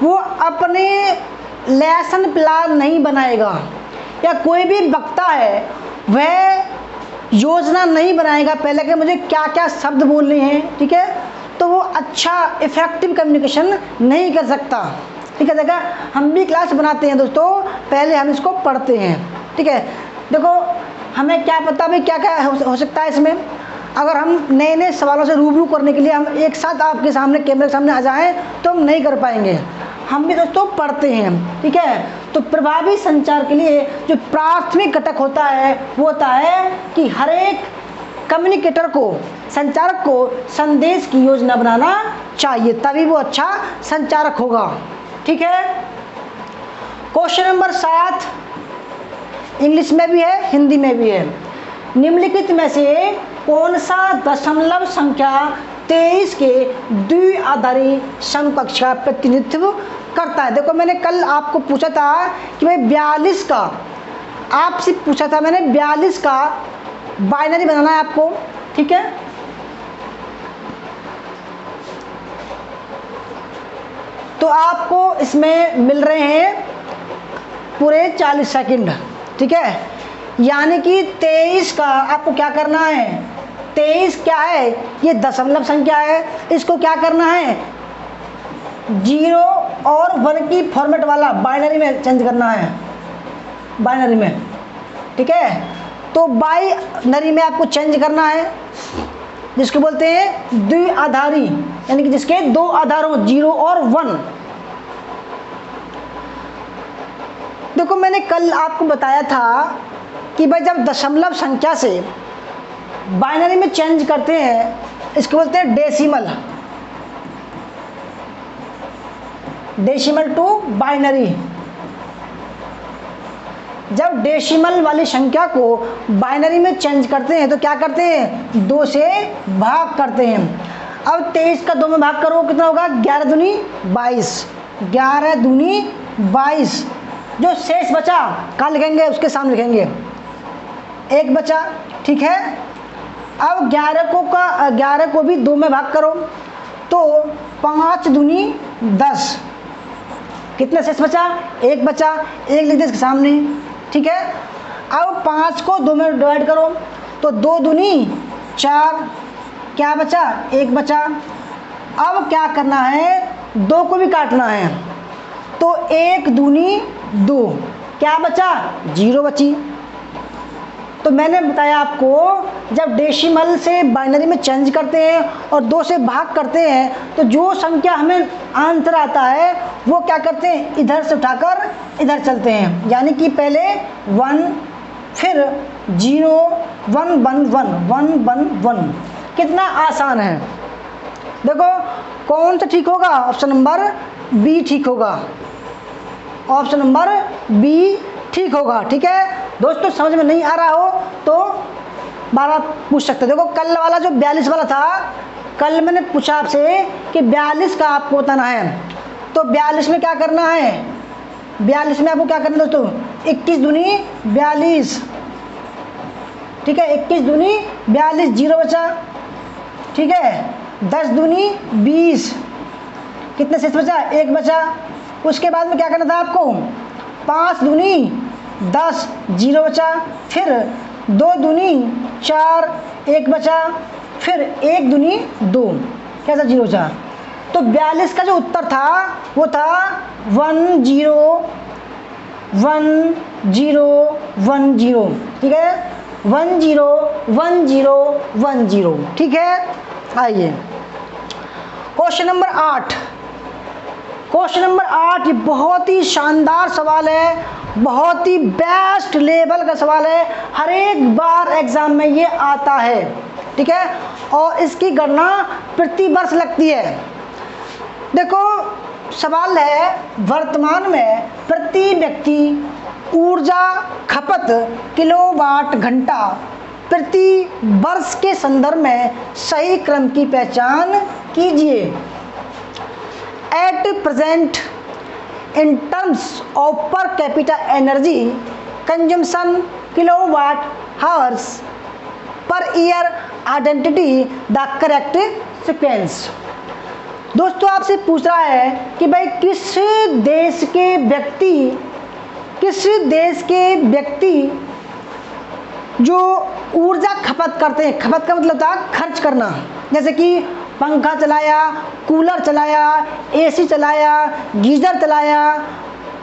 वो अपने लेसन प्लान नहीं बनाएगा, या कोई भी वक्ता है वह योजना नहीं बनाएगा पहले कि मुझे क्या क्या शब्द बोलने हैं, ठीक है, तो वो अच्छा इफेक्टिव कम्युनिकेशन नहीं कर सकता। ठीक है, देखा हम भी क्लास बनाते हैं दोस्तों, पहले हम इसको पढ़ते हैं। ठीक है, देखो हमें क्या पता भाई क्या क्या हो सकता है इसमें। अगर हम नए नए सवालों से रूबरू करने के लिए हम एक साथ आपके सामने कैमरे के सामने आ जाएं तो हम नहीं कर पाएंगे। हम भी दोस्तों पढ़ते हैं। ठीक है, तो प्रभावी संचार के लिए जो प्राथमिक घटक होता है वो होता है कि हर एक कम्युनिकेटर को, संचारक को संदेश की योजना बनाना चाहिए, तभी वो अच्छा संचारक होगा। ठीक है, क्वेश्चन नंबर 7 इंग्लिश में भी है, हिंदी में भी है। निम्नलिखित में से कौन सा दशमलव संख्या 23 के द्विआधारी समकक्ष का प्रतिनिधित्व करता है? देखो मैंने कल आपको पूछा था कि भाई 42 का, आपसे पूछा था मैंने 42 का बाइनरी बनाना है आपको। ठीक है, तो आपको इसमें मिल रहे हैं पूरे 40 सेकंड। ठीक है, यानी कि 23 का आपको क्या करना है, 23 क्या है, ये दशमलव संख्या है, इसको क्या करना है 0 और 1 की फॉर्मेट वाला बाइनरी में चेंज करना है, बाइनरी में। ठीक है, तो बाइनरी में आपको चेंज करना है, जिसको बोलते हैं द्विआधारी, यानी कि जिसके 2 आधार हो 0 और 1। देखो मैंने कल आपको बताया था कि भाई जब दशमलव संख्या से बाइनरी में चेंज करते हैं इसको बोलते हैं डेसिमल, डेसिमल टू बाइनरी। जब डेसिमल वाली संख्या को बाइनरी में चेंज करते हैं तो क्या करते हैं 2 से भाग करते हैं। अब 23 का 2 में भाग करो कितना होगा 11 दूनी 22, 11 दूनी 22। जो शेष बचा कहाँ लिखेंगे, उसके सामने लिखेंगे 1 बचा। ठीक है, अब 11 को भी 2 में भाग करो तो 5 दूनी 10, कितना शेष बचा 1 बचा, 1 लिख दे इसके सामने। ठीक है, अब 5 को 2 में डिवाइड करो तो 2 दूनी 4, क्या बचा 1 बचा। अब क्या करना है 2 को भी काटना है तो 1 दूनी 2, क्या बचा 0 बची। तो मैंने बताया आपको जब डेसिमल से बाइनरी में चेंज करते हैं और 2 से भाग करते हैं तो जो संख्या हमें आंसर आता है वो क्या करते हैं इधर से उठाकर इधर चलते हैं, यानी कि पहले 1 फिर 0 1 1 1 1 1 1। कितना आसान है, देखो कौन सा ठीक होगा, ऑप्शन नंबर बी ठीक होगा, ऑप्शन नंबर बी ठीक होगा। ठीक है दोस्तों, समझ में नहीं आ रहा हो तो बार बार पूछ सकते हो। देखो कल वाला जो 42 वाला था, कल मैंने पूछा आपसे कि 42 का आपको बताना है, तो 42 में क्या करना है, 42 में आपको क्या करना है दोस्तों 21 दूनी 42। ठीक है, 21 दूनी 42, 0 बचा। ठीक है, 10 दूनी 20, कितने शेष बचा 1 बचा। उसके बाद में क्या करना था आपको 5 दूनी 10, 0 बचा। फिर 2 दूनी 4, 1 बचा। फिर 1 दूनी 2, कैसा 0 बचा। तो 42 का जो उत्तर था वो था 1 0 1 0 1 0। ठीक है, 1 0 1 0 1 0। ठीक है, आइए क्वेश्चन नंबर 8। क्वेश्चन नंबर 8 ये बहुत ही शानदार सवाल है, बहुत ही बेस्ट लेवल का सवाल है, हर एक बार एग्जाम में ये आता है। ठीक है, और इसकी गणना प्रति वर्ष लगती है। देखो सवाल है वर्तमान में प्रति व्यक्ति ऊर्जा खपत किलोवाट घंटा प्रति वर्ष के संदर्भ में सही क्रम की पहचान कीजिए। At present in terms of per capita energy consumption kilowatt hours per year, identify the correct sequence। दोस्तों आपसे पूछ रहा है कि भाई किस देश के व्यक्ति जो ऊर्जा खपत करते हैं, खपत का मतलब होता है खर्च करना, जैसे कि पंखा चलाया, कूलर चलाया, एसी चलाया, गीजर चलाया,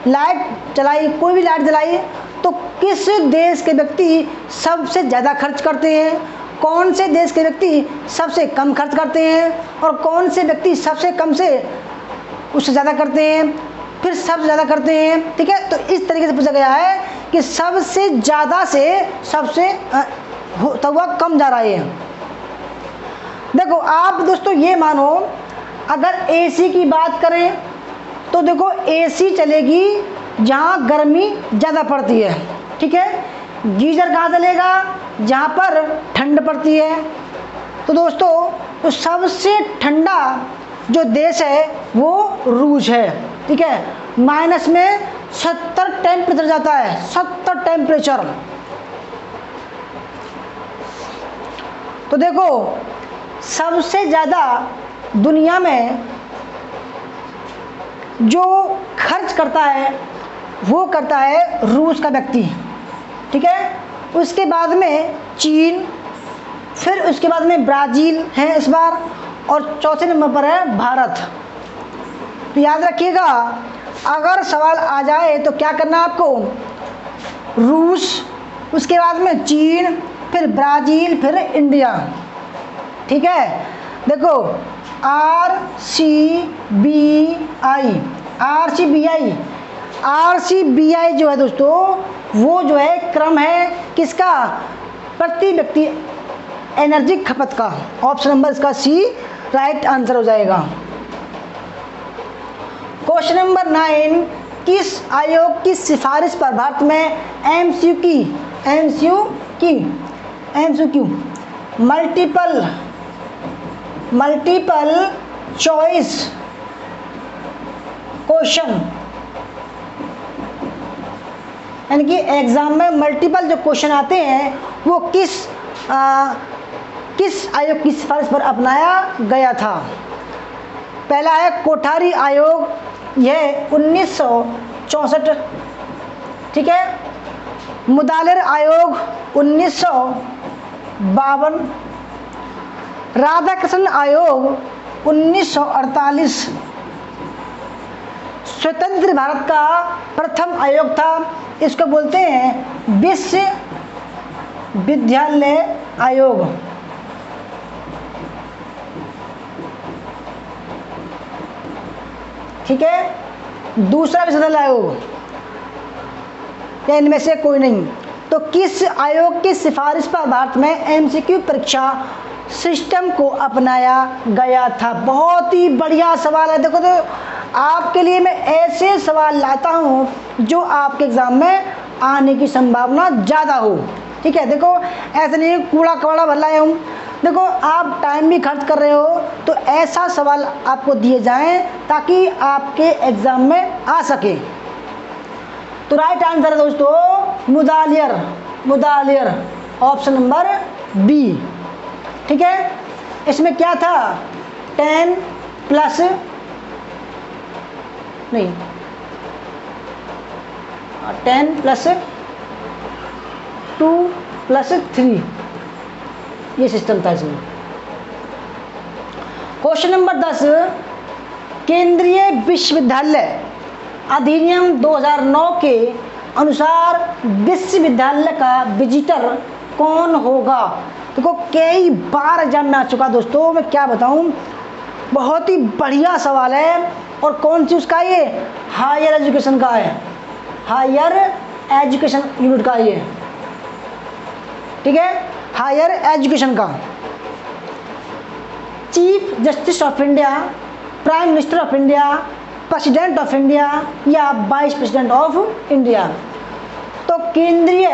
लाइट चलाई, कोई भी लाइट जलाई, तो किस देश के व्यक्ति सबसे ज़्यादा खर्च करते हैं, कौन से देश के व्यक्ति सबसे कम खर्च करते हैं, और कौन से व्यक्ति सबसे कम से उससे ज़्यादा करते हैं, फिर सबसे ज़्यादा करते हैं। ठीक है, तो इस तरीके से पूछा गया है कि सबसे ज़्यादा से सबसे होता हुआ कम जा रहा है। देखो आप दोस्तों ये मानो, अगर एसी की बात करें तो देखो एसी चलेगी जहाँ गर्मी ज़्यादा पड़ती है। ठीक है, गीजर कहाँ चलेगा, जहाँ पर ठंड पड़ती है। तो दोस्तों तो सबसे ठंडा जो देश है वो रूस है। ठीक है, माइनस में 70 टेम्परेचर जाता है, 70 टेम्परेचर। तो देखो सबसे ज़्यादा दुनिया में जो खर्च करता है वो करता है रूस का व्यक्ति। ठीक है, उसके बाद में चीन, फिर उसके बाद में ब्राज़ील है इस बार, और चौथे नंबर पर है भारत। तो याद रखिएगा, अगर सवाल आ जाए तो क्या करना है आपको, रूस, उसके बाद में चीन, फिर ब्राज़ील, फिर इंडिया। ठीक है, देखो RCBI जो है दोस्तों, वो जो है क्रम है किसका, प्रति व्यक्ति एनर्जी खपत का। ऑप्शन नंबर इसका सी राइट आंसर हो जाएगा। क्वेश्चन नंबर 9, किस आयोग की सिफारिश पर भारत में MCQ मल्टीपल चॉइस क्वेश्चन, यानी कि एग्जाम में मल्टीपल जो क्वेश्चन आते हैं वो किस आयोग की सिफारिश पर अपनाया गया था। पहला है कोठारी आयोग, यह 1964। ठीक है, मुदालिर आयोग 1952, राधाकृष्ण आयोग 1948, स्वतंत्र भारत का प्रथम आयोग था, इसको बोलते हैं विश्वविद्यालय आयोग। ठीक है, दूसरा विश्वविद्यालय आयोग, या इनमें से कोई नहीं। तो किस आयोग की सिफारिश पर भारत में MCQ परीक्षा सिस्टम को अपनाया गया था। बहुत ही बढ़िया सवाल है। देखो तो आपके लिए मैं ऐसे सवाल लाता हूँ जो आपके एग्जाम में आने की संभावना ज़्यादा हो। ठीक है, देखो ऐसे नहीं कूड़ा कबाड़ा भर लाया हूँ। देखो आप टाइम भी खर्च कर रहे हो, तो ऐसा सवाल आपको दिए जाएं ताकि आपके एग्जाम में आ सके। तो राइट आंसर है दोस्तों मुदालियर, ऑप्शन नंबर बी। ठीक है, इसमें क्या था, 10 + 2 + 3 ये सिस्टम था इसमें। क्वेश्चन नंबर 10, केंद्रीय विश्वविद्यालय अधिनियम 2009 के अनुसार विश्वविद्यालय का विजिटर कौन होगा। देखो कई बार एग्जाम में आ चुका दोस्तों, मैं क्या बताऊं, बहुत ही बढ़िया सवाल है। और कौन सी उसका, ये हायर एजुकेशन का है, हायर एजुकेशन यूनिट का ये। ठीक है, हायर एजुकेशन का। Chief justice of India, prime minister of India, president of India या वाइस प्रेसिडेंट ऑफ इंडिया। तो केंद्रीय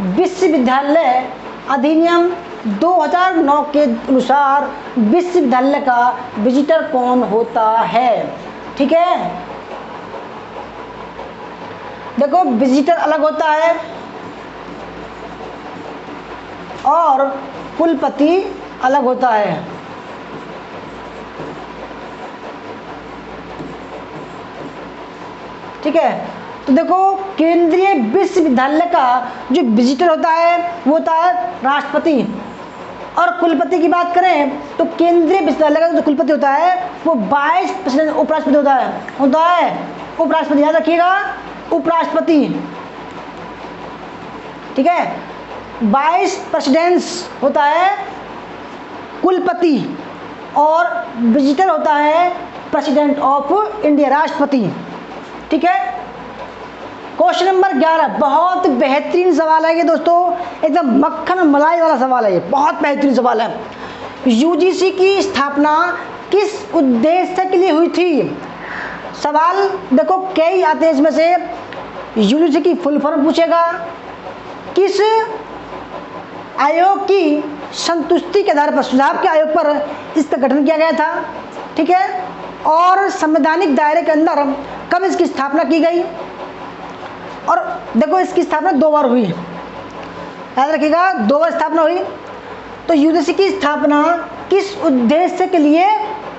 विश्वविद्यालय अधिनियम 2009 के अनुसार विश्वविद्यालय का विजिटर कौन होता है। ठीक है, देखो विजिटर अलग होता है और कुलपति अलग होता है। ठीक है। तो देखो केंद्रीय विश्वविद्यालय का जो विजिटर होता है वो होता है राष्ट्रपति, और कुलपति की बात करें तो केंद्रीय विश्वविद्यालय का जो कुलपति होता है वो वाइस प्रेसिडेंट उपराष्ट्रपति होता है उपराष्ट्रपति, याद रखिएगा उपराष्ट्रपति, ठीक है। वाइस प्रेसिडेंट्स होता है कुलपति और विजिटर होता है प्रेसिडेंट ऑफ इंडिया, राष्ट्रपति, ठीक है। क्वेश्चन नंबर 11 बहुत बेहतरीन सवाल है ये दोस्तों, एकदम मक्खन मलाई वाला सवाल है ये, बहुत बेहतरीन सवाल है। यूजीसी की स्थापना किस उद्देश्य के लिए हुई थी? सवाल देखो कई आते हैं इसमें से। यूजीसी की फुल फॉर्म पूछेगा, किस आयोग की संतुष्टि के आधार पर, सुझाव के आयोग पर इसका गठन किया गया था, ठीक है, और संवैधानिक दायरे के अंदर कब इसकी स्थापना की गई। और देखो इसकी स्थापना 2 बार हुई, याद रखिएगा 2 बार स्थापना हुई। तो यूजीसी की स्थापना किस उद्देश्य के लिए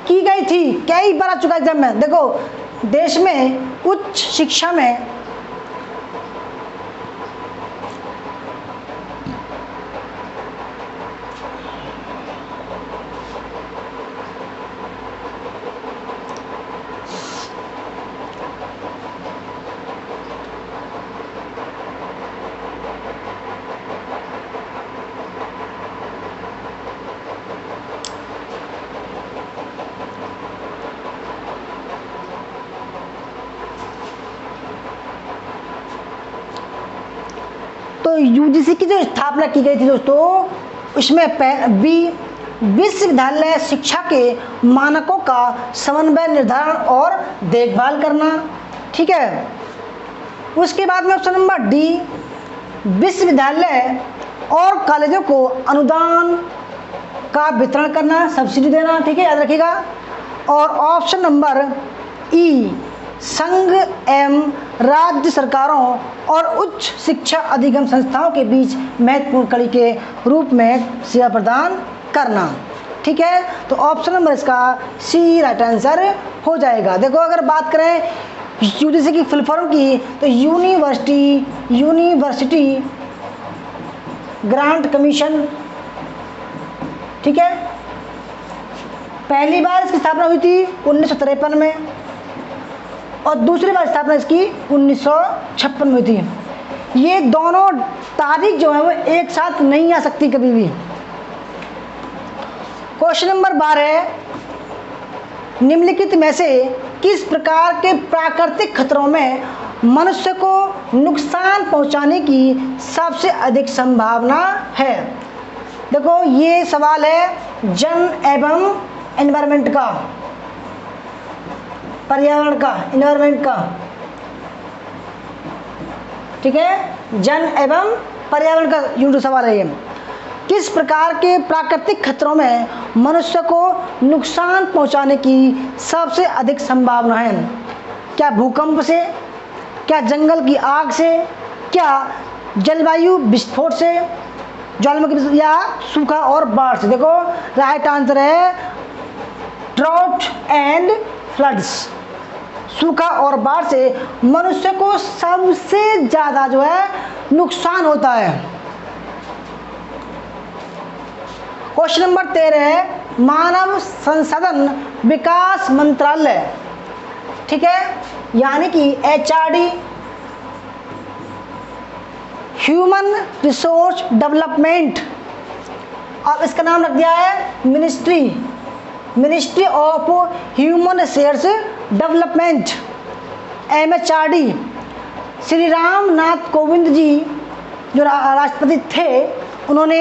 की गई थी? कई बार आ चुका एग्जाम में। देखो देश में उच्च शिक्षा में तो यूजीसी की जो स्थापना की गई थी दोस्तों, उसमें विश्वविद्यालय शिक्षा के मानकों का समन्वय, निर्धारण और देखभाल करना, ठीक है। उसके बाद में ऑप्शन नंबर डी, विश्वविद्यालय और कॉलेजों को अनुदान का वितरण करना, सब्सिडी देना, ठीक है, याद रखिएगा। और ऑप्शन नंबर ई, संघ एवं राज्य सरकारों और उच्च शिक्षा अधिगम संस्थाओं के बीच महत्वपूर्ण कड़ी के रूप में सेवा प्रदान करना, ठीक है। तो ऑप्शन नंबर इसका सी राइट आंसर हो जाएगा। देखो अगर बात करें यूजीसी की फुल फॉर्म की तो यूनिवर्सिटी ग्रांट कमीशन, ठीक है। पहली बार इसकी स्थापना हुई थी 1953 में और दूसरी बार स्थापना इसकी 1956 में हुई थी। ये दोनों तारीख जो है वो एक साथ नहीं आ सकती कभी भी। क्वेश्चन नंबर 12, निम्नलिखित में से किस प्रकार के प्राकृतिक खतरों में मनुष्य को नुकसान पहुंचाने की सबसे अधिक संभावना है? देखो ये सवाल है जन एवं एनवायरनमेंट का, पर्यावरण का, एनवायरनमेंट का, ठीक है, जन एवं पर्यावरण का यूनिट सवाल है ये। किस प्रकार के प्राकृतिक खतरों में मनुष्य को नुकसान पहुंचाने की सबसे अधिक संभावना है? क्या भूकंप से, क्या जंगल की आग से, क्या जलवायु विस्फोट से, ज्वालामुखी या सूखा और बाढ़ से? देखो राइट आंसर है ड्राउट एंड फ्लड्स। सूखा और बाढ़ से मनुष्य को सबसे ज्यादा जो है नुकसान होता है। क्वेश्चन नंबर 13, मानव संसाधन विकास मंत्रालय, ठीक है, यानी कि HRD, ह्यूमन रिसोर्स डेवलपमेंट, और इसका नाम रख दिया है ministry of human resource development, MHRD। Shri Ram Nath Kovind ji जो राष्ट्रपति थे उन्होंने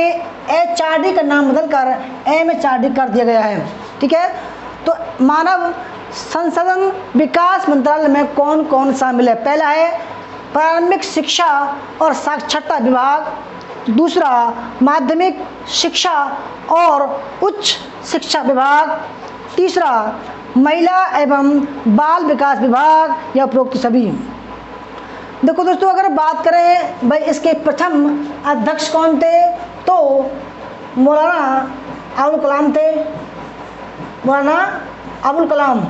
HRD का नाम बदलकर MHRD कर दिया गया है, ठीक है। तो मानव संसाधन विकास मंत्रालय में कौन कौन शामिल है? पहला है प्रारंभिक शिक्षा और साक्षरता विभाग, दूसरा माध्यमिक शिक्षा और उच्च शिक्षा विभाग, तीसरा महिला एवं बाल विकास विभाग, या उपरोक्त सभी। देखो दोस्तों अगर बात करें भाई इसके प्रथम अध्यक्ष कौन थे तो मौलाना अबुल कलाम थे, मौलाना अबुल कलाम।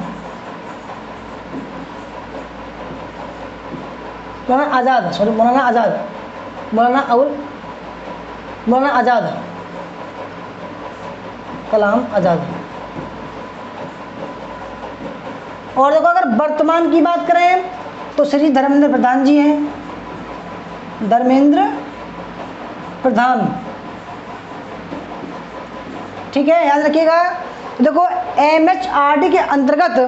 मौलाना आज़ाद, सॉरी मौलाना आज़ाद, मौलाना अबुल मौलाना आज़ाद, कलाम आज़ाद। और देखो अगर वर्तमान की बात करें तो श्री धर्मेंद्र प्रधान जी हैं, धर्मेंद्र प्रधान, ठीक है, याद रखिएगा। देखो MHRD के अंतर्गत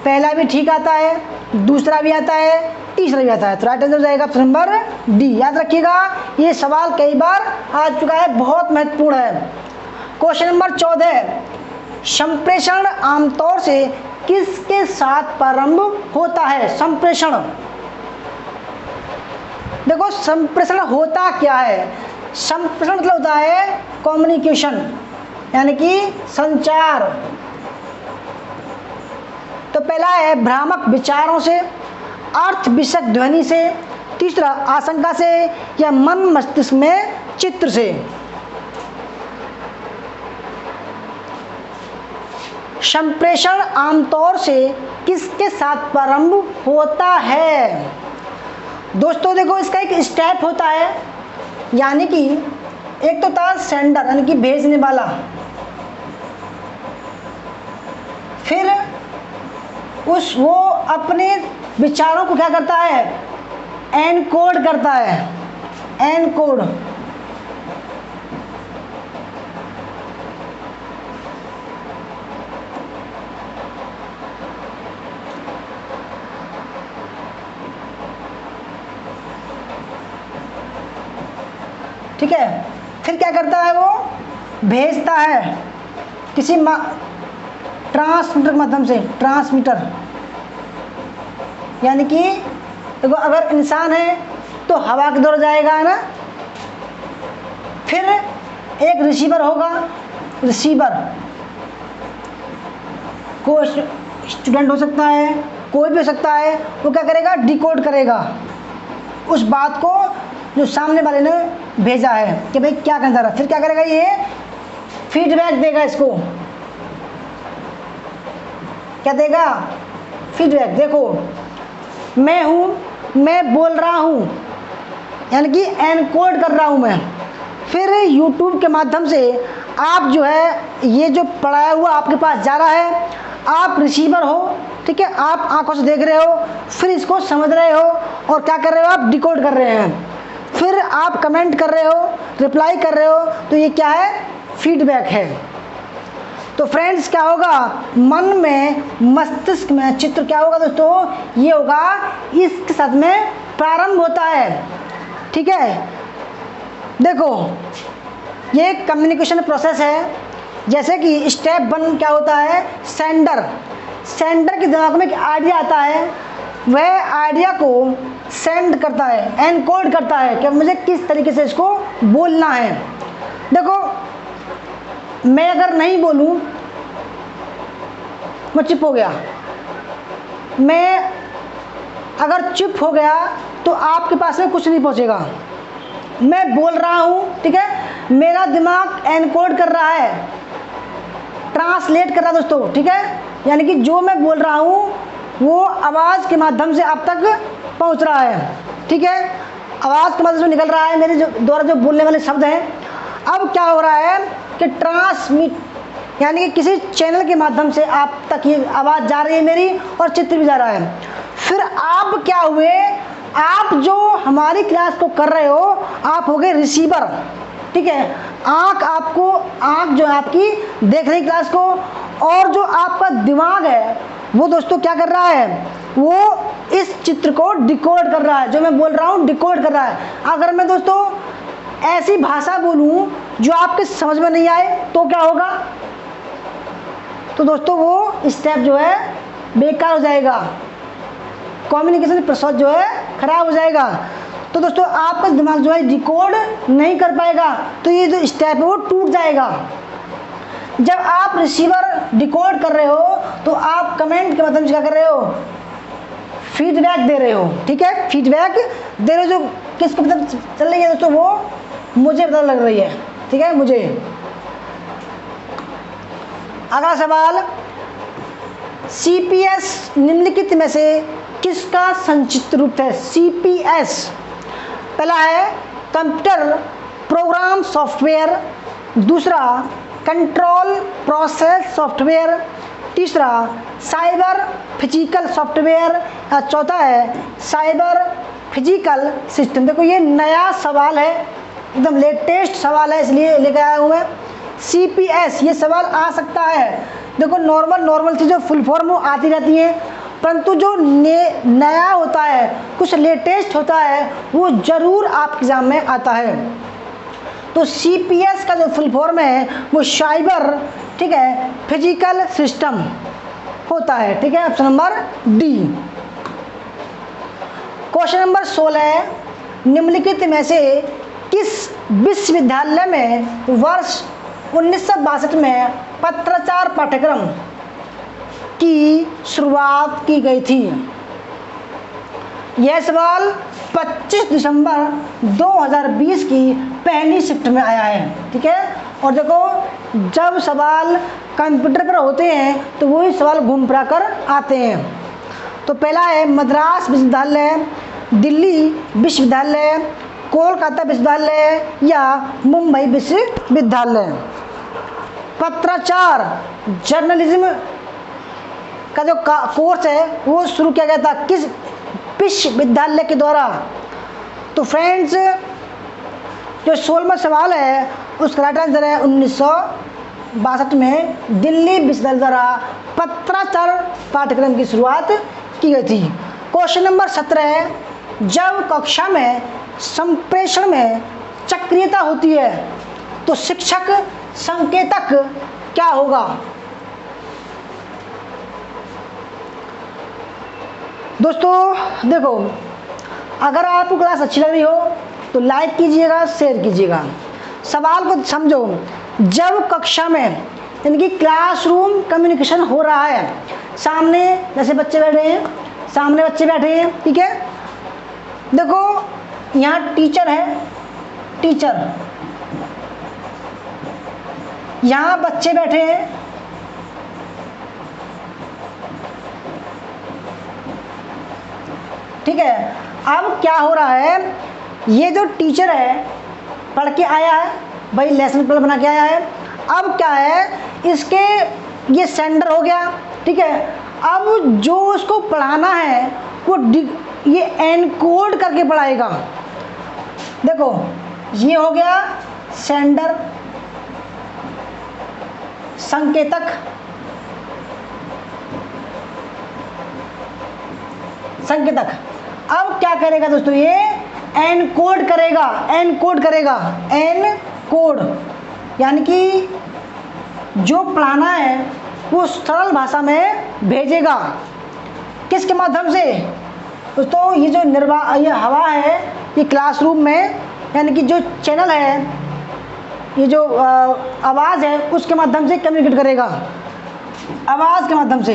पहला भी ठीक आता है, दूसरा भी आता है, तीसरा भी आता है, तो राइट आंसर हो जाएगा ऑप्शन नंबर डी। याद रखिएगा ये सवाल कई बार आ चुका है, बहुत महत्वपूर्ण है। क्वेश्चन नंबर 14, संप्रेषण आमतौर से किसके साथ प्रारंभ होता है? संप्रेषण, देखो संप्रेषण होता क्या है? संप्रेषण मतलब होता है कम्युनिकेशन, यानी कि संचार। तो पहला है भ्रामक विचारों से, अर्थ विषयक ध्वनि से, तीसरा आशंका से, या मन मस्तिष्क में चित्र से। संप्रेषण आमतौर से किसके साथ प्रारंभ होता है? दोस्तों देखो इसका एक स्टेप होता है, यानी कि एक तो था सेंडर यानी कि भेजने वाला, फिर वो अपने विचारों को क्या करता है? एनकोड करता है, एनकोड। ठीक है, फिर क्या करता है? वो भेजता है किसी ट्रांसमीटर के माध्यम से, ट्रांसमीटर, यानी कि देखो अगर इंसान है तो हवा के द्वारा जाएगा, है ना। फिर एक रिसीवर होगा, रिसीवर कोई स्टूडेंट हो सकता है, कोई भी हो सकता है, वो क्या करेगा? डिकोड करेगा उस बात को जो सामने वाले ने भेजा है कि भाई क्या कहना चाह रहा है। फिर क्या करेगा? ये फीडबैक देगा, इसको क्या देगा? फीडबैक। देखो मैं हूँ, मैं बोल रहा हूँ, यानी कि एनकोड कर रहा हूँ मैं। फिर यूट्यूब के माध्यम से आप जो है ये जो पढ़ाया हुआ आपके पास जा रहा है, आप रिसीवर हो, ठीक है, आप आंखों से देख रहे हो, फिर इसको समझ रहे हो और क्या कर रहे हो? आप डिकोड कर रहे हैं। फिर आप कमेंट कर रहे हो, रिप्लाई कर रहे हो, तो ये क्या है? फीडबैक है। तो फ्रेंड्स क्या होगा? मन में, मस्तिष्क में चित्र क्या होगा दोस्तों? ये होगा, इसके साथ में प्रारंभ होता है। ठीक है, देखो ये कम्युनिकेशन प्रोसेस है। जैसे कि स्टेप 1 क्या होता है? सेंडर, सेंडर के दिमाग में एक आइडिया आता है, वह आइडिया को सेंड करता है, एनकोड करता है कि मुझे किस तरीके से इसको बोलना है। देखो मैं अगर नहीं बोलूं, मैं चुप हो गया, मैं अगर चुप हो गया तो आपके पास में कुछ नहीं पहुंचेगा। मैं बोल रहा हूं, ठीक है, मेरा दिमाग एनकोड कर रहा है, ट्रांसलेट कर रहा है दोस्तों, ठीक है, यानी कि जो मैं बोल रहा हूं वो आवाज़ के माध्यम से आप तक पहुंच रहा है। ठीक है, आवाज़ के माध्यम से निकल रहा है, मेरे जो द्वारा जो बोलने वाले शब्द हैं। अब क्या हो रहा है कि ट्रांसमिट, यानी कि किसी चैनल के माध्यम से आप तक ये आवाज़ जा रही है मेरी, और चित्र भी जा रहा है। फिर आप क्या हुए? आप जो हमारी क्लास को कर रहे हो, आप हो गए रिसीवर। ठीक है, आँख आपको, आँख जो है आपकी देख रही क्लास को, और जो आपका दिमाग है वो दोस्तों क्या कर रहा है? वो इस चित्र को डिकोड कर रहा है, जो मैं बोल रहा हूँ डिकोड कर रहा है। अगर मैं दोस्तों ऐसी भाषा बोलूँ जो आपके समझ में नहीं आए तो क्या होगा? तो दोस्तों वो स्टेप जो है बेकार हो जाएगा, कम्युनिकेशन प्रोसेस जो है खराब हो जाएगा। तो दोस्तों आपका दिमाग जो है डिकोड नहीं कर पाएगा, तो ये जो स्टेप है वो टूट जाएगा। जब आप रिसीवर डिकोड कर रहे हो तो आप कमेंट के माध्यम से क्या कर रहे हो? फीडबैक दे रहे हो। ठीक है, फीडबैक दे रहे हो, जो किसको पता चल रही है दोस्तों? वो मुझे पता लग रही है। ठीक है, मुझे। अगला सवाल, CPS निम्नलिखित में से किसका संक्षिप्त रूप है? CPS। पहला है कंप्यूटर प्रोग्राम सॉफ्टवेयर, दूसरा कंट्रोल प्रोसेस सॉफ्टवेयर, तीसरा साइबर फिजिकल सॉफ्टवेयर, और चौथा है साइबर फिजिकल सिस्टम। देखो ये नया सवाल है, एकदम लेटेस्ट सवाल है, इसलिए लेकर आया हूँ मैं। CPS ये सवाल आ सकता है। देखो नॉर्मल चीज़ें फुल फॉर्म आती रहती हैं, परंतु जो नया होता है, कुछ लेटेस्ट होता है, वो ज़रूर आपके एग्जाम में आता है। तो CPS का जो फुल फॉर्म है वो साइबर, ठीक है, फिजिकल सिस्टम होता है। ठीक है, option number D. Question number 16, निम्नलिखित में से किस विश्वविद्यालय में वर्ष 1962 में पत्राचार पाठ्यक्रम की शुरुआत की गई थी? यह सवाल 25 दिसंबर 2020 की पहली शिफ्ट में आया है। ठीक है, और देखो जब सवाल कंप्यूटर पर होते हैं तो वही सवाल घूम फिरा कर आते हैं। तो पहला है मद्रास विश्वविद्यालय, दिल्ली विश्वविद्यालय, कोलकाता विश्वविद्यालय या मुंबई विश्वविद्यालय। पत्राचार जर्नलिज्म का जो कोर्स है वो शुरू किया गया था किस विश्वविद्यालय के द्वारा? तो फ्रेंड्स जो 16वां सवाल है उसका राइट आंसर है 1962 में दिल्ली विश्वविद्यालय द्वारा पत्राचार पाठ्यक्रम की शुरुआत की गई थी। क्वेश्चन नंबर 17, जब कक्षा में संप्रेषण में चक्रियता होती है तो शिक्षक संकेतक क्या होगा? दोस्तों देखो, अगर आपको क्लास अच्छी लग रही हो तो लाइक कीजिएगा, शेयर कीजिएगा। सवाल को समझो, जब कक्षा में यानी कि क्लासरूम कम्युनिकेशन हो रहा है, सामने जैसे बच्चे बैठे हैं, सामने बच्चे बैठे हैं, ठीक है, देखो यहाँ टीचर है, टीचर, यहाँ बच्चे बैठे हैं, ठीक है। अब क्या हो रहा है, ये जो टीचर है पढ़ के आया है भाई, लेसन प्लान बना के आया है। अब क्या है, इसके ये सेंडर हो गया, ठीक है। अब जो उसको पढ़ाना है वो ये एनकोड करके पढ़ाएगा। देखो ये हो गया सेंडर, संकेतक, संकेतक। अब क्या करेगा दोस्तों, ये एनकोड करेगा, एनकोड करेगा, एनकोड यानी कि जो पढ़ाना है वो सरल भाषा में भेजेगा। किसके माध्यम से दोस्तों? ये जो ये हवा है, ये क्लासरूम में यानी कि जो चैनल है, ये जो आवाज़ है उसके माध्यम से कम्युनिकेट करेगा, आवाज़ के माध्यम से।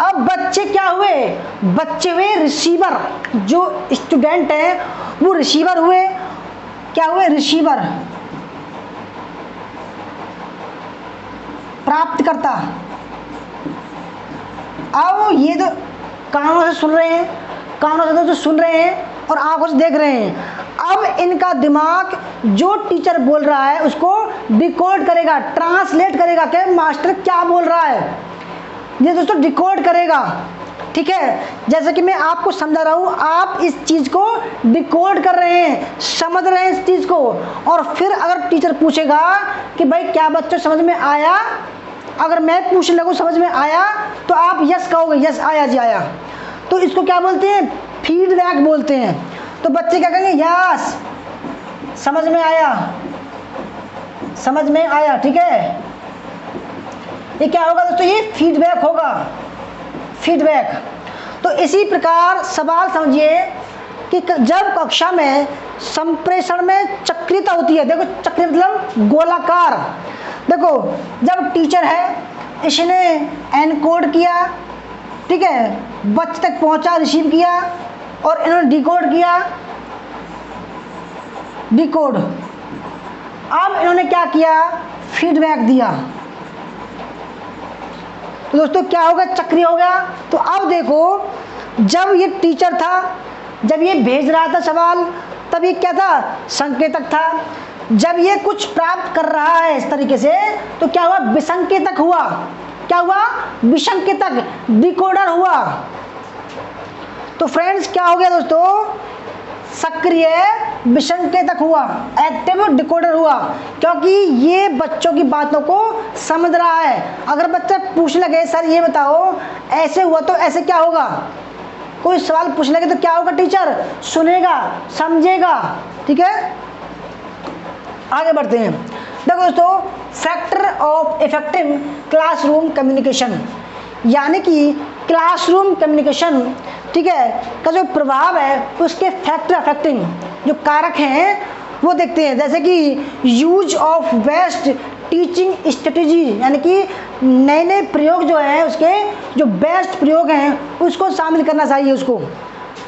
अब बच्चे क्या हुए, बच्चे हुए रिसीवर, जो स्टूडेंट है वो रिसीवर हुए, क्या हुए, रिसीवर, प्राप्तकर्ता। अब ये तो कानों से सुन रहे हैं, कानों से तो सुन रहे हैं और आंखों से देख रहे हैं। अब इनका दिमाग जो टीचर बोल रहा है उसको डिकोड करेगा, ट्रांसलेट करेगा कि मास्टर क्या बोल रहा है, ये दोस्तों डिकोड करेगा। ठीक है, जैसे कि मैं आपको समझा रहा हूँ, आप इस चीज़ को डिकोड कर रहे हैं, समझ रहे हैं इस चीज़ को। और फिर अगर टीचर पूछेगा कि भाई क्या बच्चों समझ में आया, अगर मैं पूछने लगूँ समझ में आया, तो आप यस कहोगे, यस आया जी आया। तो इसको क्या बोलते हैं, फीडबैक बोलते हैं। तो बच्चे क्या कहेंगे, यस समझ में आया, समझ में आया। ठीक है, ये क्या होगा दोस्तों, ये फीडबैक होगा, फीडबैक। तो इसी प्रकार सवाल समझिए कि जब कक्षा में संप्रेषण में चक्रियता होती है, देखो चक्र मतलब गोलाकार। देखो जब टीचर है, इसने एनकोड किया, ठीक है, बच्चे तक पहुंचा, रिसीव किया, और इन्होंने डिकोड किया, डिकोड। अब इन्होंने क्या किया, फीडबैक दिया। तो दोस्तों क्या होगा, चक्रीय हो गया। तो अब देखो, जब ये टीचर था, जब ये भेज रहा था सवाल, तब ये क्या था, संकेतक था। जब ये कुछ प्राप्त कर रहा है इस तरीके से, तो क्या हुआ, विसंकेतक हुआ। क्या हुआ, विसंकेतक, डिकोडर हुआ। तो फ्रेंड्स क्या हो गया दोस्तों, सक्रिय विसंकेतक हुआ, एक्टिव डिकोडर हुआ, क्योंकि ये बच्चों की बातों को समझ रहा है। अगर बच्चा पूछने लगे सर ये बताओ ऐसे हुआ तो ऐसे क्या होगा, कोई सवाल पूछ लगे तो क्या होगा, टीचर सुनेगा, समझेगा। ठीक है, आगे बढ़ते हैं। देखो दोस्तों, factor of effective classroom communication, यानी कि क्लासरूम कम्युनिकेशन, ठीक है, का जो प्रभाव है उसके फैक्टर अफेक्टिंग जो कारक हैं वो देखते हैं। जैसे कि use of best teaching strategy, यानी कि नए नए प्रयोग जो हैं, उसके जो बेस्ट प्रयोग हैं उसको शामिल करना चाहिए उसको।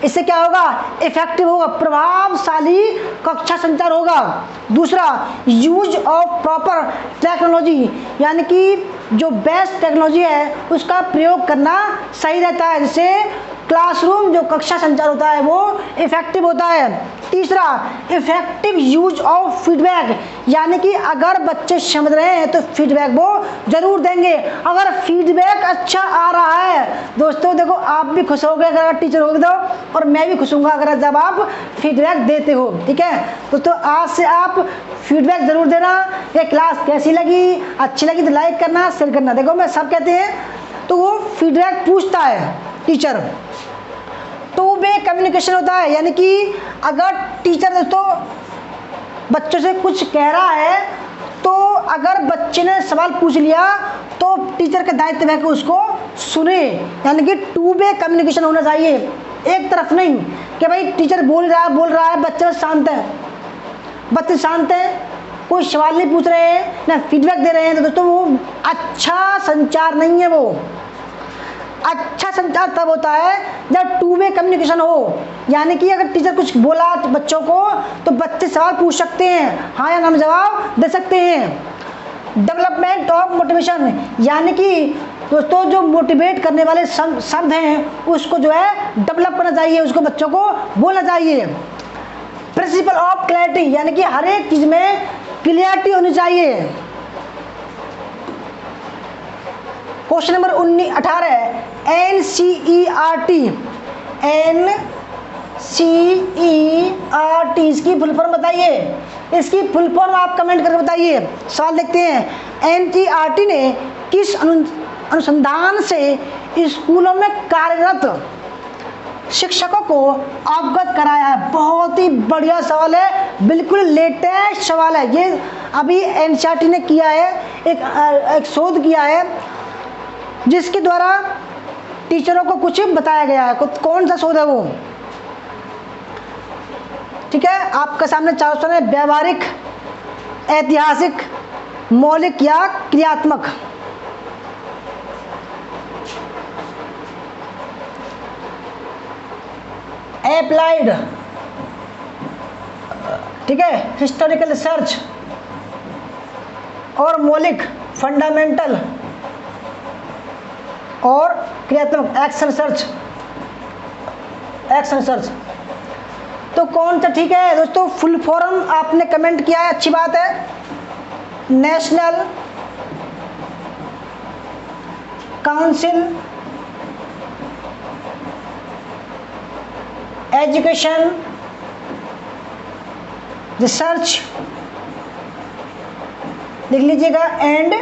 इससे क्या होगा, इफेक्टिव होगा, प्रभावशाली कक्षा संचार होगा। दूसरा, यूज ऑफ प्रॉपर टेक्नोलॉजी, यानी कि जो बेस्ट टेक्नोलॉजी है उसका प्रयोग करना सही रहता है, जिससे क्लासरूम जो कक्षा संचार होता है वो इफेक्टिव होता है। तीसरा, इफेक्टिव यूज ऑफ फीडबैक, यानी कि अगर बच्चे समझ रहे हैं तो फीडबैक वो जरूर देंगे। अगर फीडबैक अच्छा आ रहा है दोस्तों, देखो आप भी खुश होगे अगर टीचर होगे तो, और मैं भी खुश हूँगा अगर जब आप फीडबैक देते हो। ठीक है दोस्तों, आज से आप फीडबैक जरूर देना। ये क्लास कैसी लगी, अच्छी लगी तो लाइक करना, शेयर करना। देखो मैं सब कहते हैं तो वो फीडबैक पूछता है टीचर। टू वे कम्युनिकेशन होता है, यानी कि अगर टीचर दोस्तों बच्चों से कुछ कह रहा है तो अगर बच्चे ने सवाल पूछ लिया तो टीचर का दायित्व है कि उसको सुने, यानी कि टू वे कम्युनिकेशन होना चाहिए। एक तरफ नहीं कि भाई टीचर बोल रहा है बच्चे शांत है, बच्चे शांत हैं, कोई सवाल नहीं पूछ रहे हैं ना फीडबैक दे रहे हैं, तो दोस्तों वो अच्छा संचार नहीं है। वो अच्छा संचार तब होता है जब टू वे कम्युनिकेशन हो, यानी कि अगर टीचर कुछ बोला बच्चों को तो बच्चे सवाल पूछ सकते हैं, हाँ या ना में जवाब दे सकते हैं। डेवलपमेंट ऑफ मोटिवेशन, यानी कि दोस्तों जो मोटिवेट करने वाले शब्द हैं उसको जो है डेवलप करना चाहिए, उसको बच्चों को बोलना चाहिए। प्रिंसिपल ऑफ क्लैरिटी, यानी कि हर एक चीज में क्लियरिटी होनी चाहिए। क्वेश्चन नंबर 18 NCERT, NCERT इसकी फुल फॉर्म बताइए, इसकी फुल फॉर्म आप कमेंट करके बताइए। सवाल देखते हैं, NCERT ने किस अनुसंधान से स्कूलों में कार्यरत शिक्षकों को अवगत कराया है। बहुत ही बढ़िया सवाल है, बिल्कुल लेटेस्ट सवाल है ये। अभी NCERT ने किया है, एक शोध किया है जिसके द्वारा टीचरों को कुछ बताया गया है। कौन सा शोध है वो, ठीक है, आपके सामने चार ऑप्शन है, व्यावहारिक, ऐतिहासिक, मौलिक या क्रियात्मक। एप्लाइड, ठीक है, हिस्टोरिकल रिसर्च, और मौलिक, फंडामेंटल, और क्रियात्मक, एक्शन रिसर्च, एक्शन रिसर्च। तो कौन सा ठीक है दोस्तों, फुल फॉर्म आपने कमेंट किया है, अच्छी बात है। नेशनल काउंसिल एजुकेशन रिसर्च लिख लीजिएगा एंड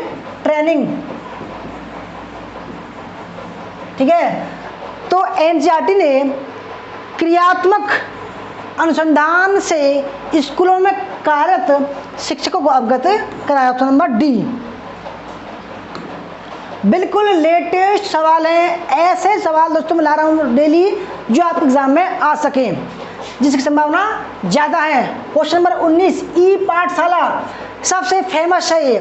ट्रेनिंग, ठीक है। तो NCERT ने क्रियात्मक अनुसंधान से स्कूलों में कार्यरत शिक्षकों को अवगत कराया। ऑप्शन नंबर डी, बिल्कुल लेटेस्ट सवाल है। ऐसे सवाल दोस्तों मैं ला रहा हूँ डेली जो आप एग्जाम में आ सके, जिसकी संभावना ज़्यादा है। क्वेश्चन नंबर 19 ई पाठशाला, सबसे फेमस है ये,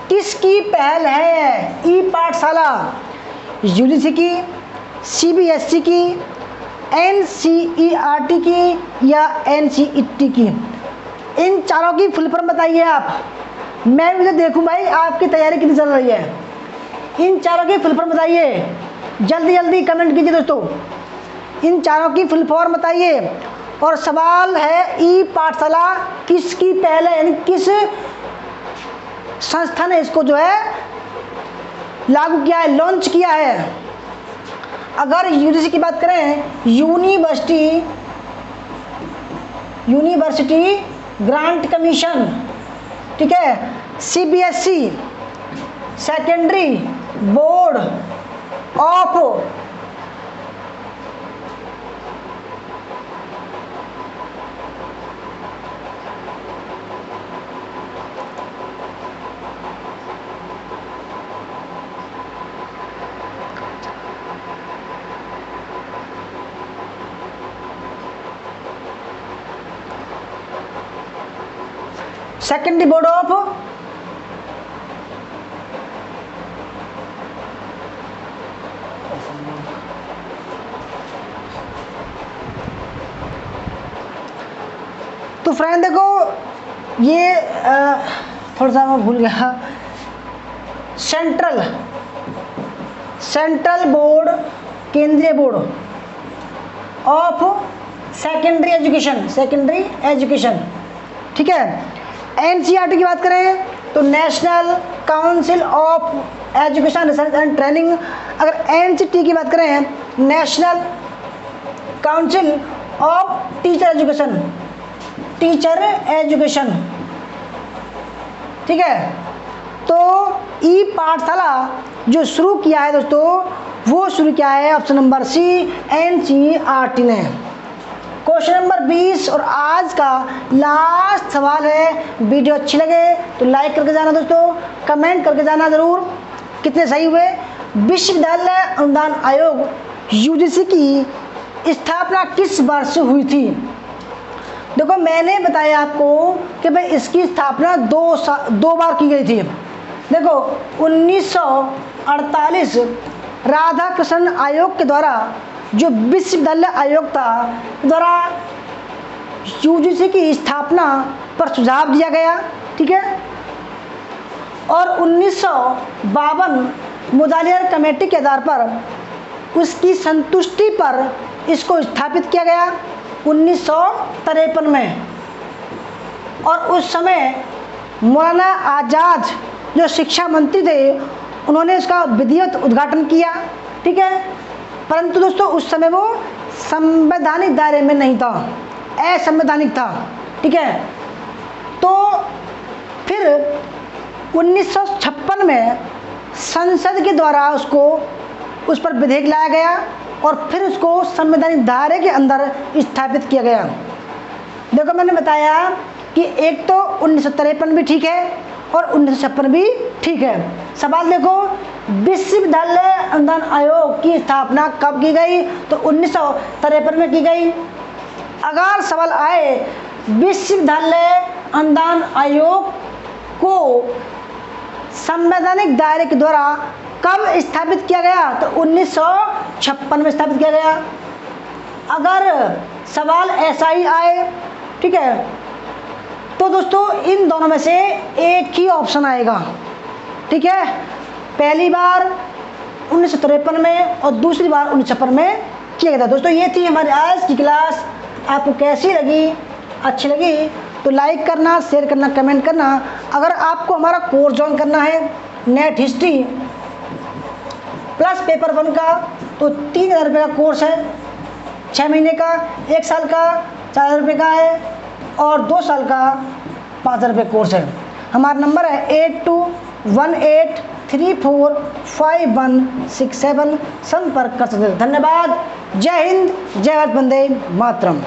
किसकी पहल है? ई पाठशाला UGC की, CBSE की, NCERT की या NCET की? इन चारों की फुल फॉर्म बताइए आप, मैं मुझे देखूं भाई आपकी तैयारी कितनी चल रही है। इन चारों की फुल फॉर्म बताइए, जल्दी जल्दी कमेंट कीजिए दोस्तों, इन चारों की फुल फॉर्म बताइए। और सवाल है ई पाठशाला किसकी पहले यानी किस संस्था ने इसको जो है लागू किया है, लॉन्च किया है। अगर यूजीसी की बात करें, यूनिवर्सिटी ग्रांट कमीशन, ठीक है, CBSE, secondary board of secondary board of तो फ्रेंड देखो ये थोड़ा सा मैं भूल गया, सेंट्रल बोर्ड, केंद्रीय बोर्ड ऑफ सेकेंडरी एजुकेशन, ठीक है। एनसीईआरटी की बात करें तो national council of education research and training. अगर एनसीटी की बात करें, national council of teacher education, ठीक है। तो ई पाठशाला जो शुरू किया है दोस्तों, वो शुरू किया है ऑप्शन नंबर सी, एनसीईआरटी ने। क्वेश्चन नंबर 20 और आज का लास्ट सवाल है। वीडियो अच्छी लगे तो लाइक करके जाना दोस्तों, कमेंट करके जाना ज़रूर कितने सही हुए। विश्वविद्यालय अनुदान आयोग यूजीसी की स्थापना किस वर्ष हुई थी? देखो मैंने बताया आपको कि भाई इसकी स्थापना दो बार की गई थी। देखो 1948 राधाकृष्णन आयोग के द्वारा, जो विश्वविद्यालय आयोग था, द्वारा यूजीसी की स्थापना पर सुझाव दिया गया, ठीक है। और 1952 मुदालियर कमेटी के आधार पर उसकी संतुष्टि पर इसको स्थापित किया गया 1953 में। और उस समय मौलाना आज़ाद जो शिक्षा मंत्री थे, उन्होंने इसका विधिवत उद्घाटन किया, ठीक है। परंतु दोस्तों उस समय वो संवैधानिक दायरे में नहीं था, असंवैधानिक था, ठीक है। तो फिर 1956 में संसद के द्वारा उस पर विधेयक लाया गया और फिर उसको संवैधानिक दायरे के अंदर स्थापित किया गया। देखो मैंने बताया कि एक तो 1953 भी ठीक है और 1956 भी ठीक है। सवाल देखो, विश्वविद्यालय अनुदान आयोग की स्थापना कब की गई? तो 1953 में की गई। अगर सवाल आए विश्वविद्यालय अनुदान आयोग को संवैधानिक दायरे के द्वारा कब स्थापित किया गया? तो 1956 में स्थापित किया गया। अगर सवाल ऐसा ही आए, ठीक है, तो दोस्तों इन दोनों में से एक ही ऑप्शन आएगा, ठीक है। पहली बार 1953 में और दूसरी बार 1956 में किया गया था। दोस्तों ये थी हमारी आज की क्लास। आपको कैसी लगी? अच्छी लगी तो लाइक करना, शेयर करना, कमेंट करना। अगर आपको हमारा कोर्स ज्वाइन करना है नेट हिस्ट्री प्लस पेपर 1 का, तो 3000 रुपये का कोर्स है। 6 महीने का, 1 साल का 4000 रुपये का है और 2 साल का 5000 रुपये कोर्स है। हमारा नंबर है 8218345167। संपर्क कर सकते हैं। धन्यवाद। जय हिंद, जय भारत, वंदे मातरम।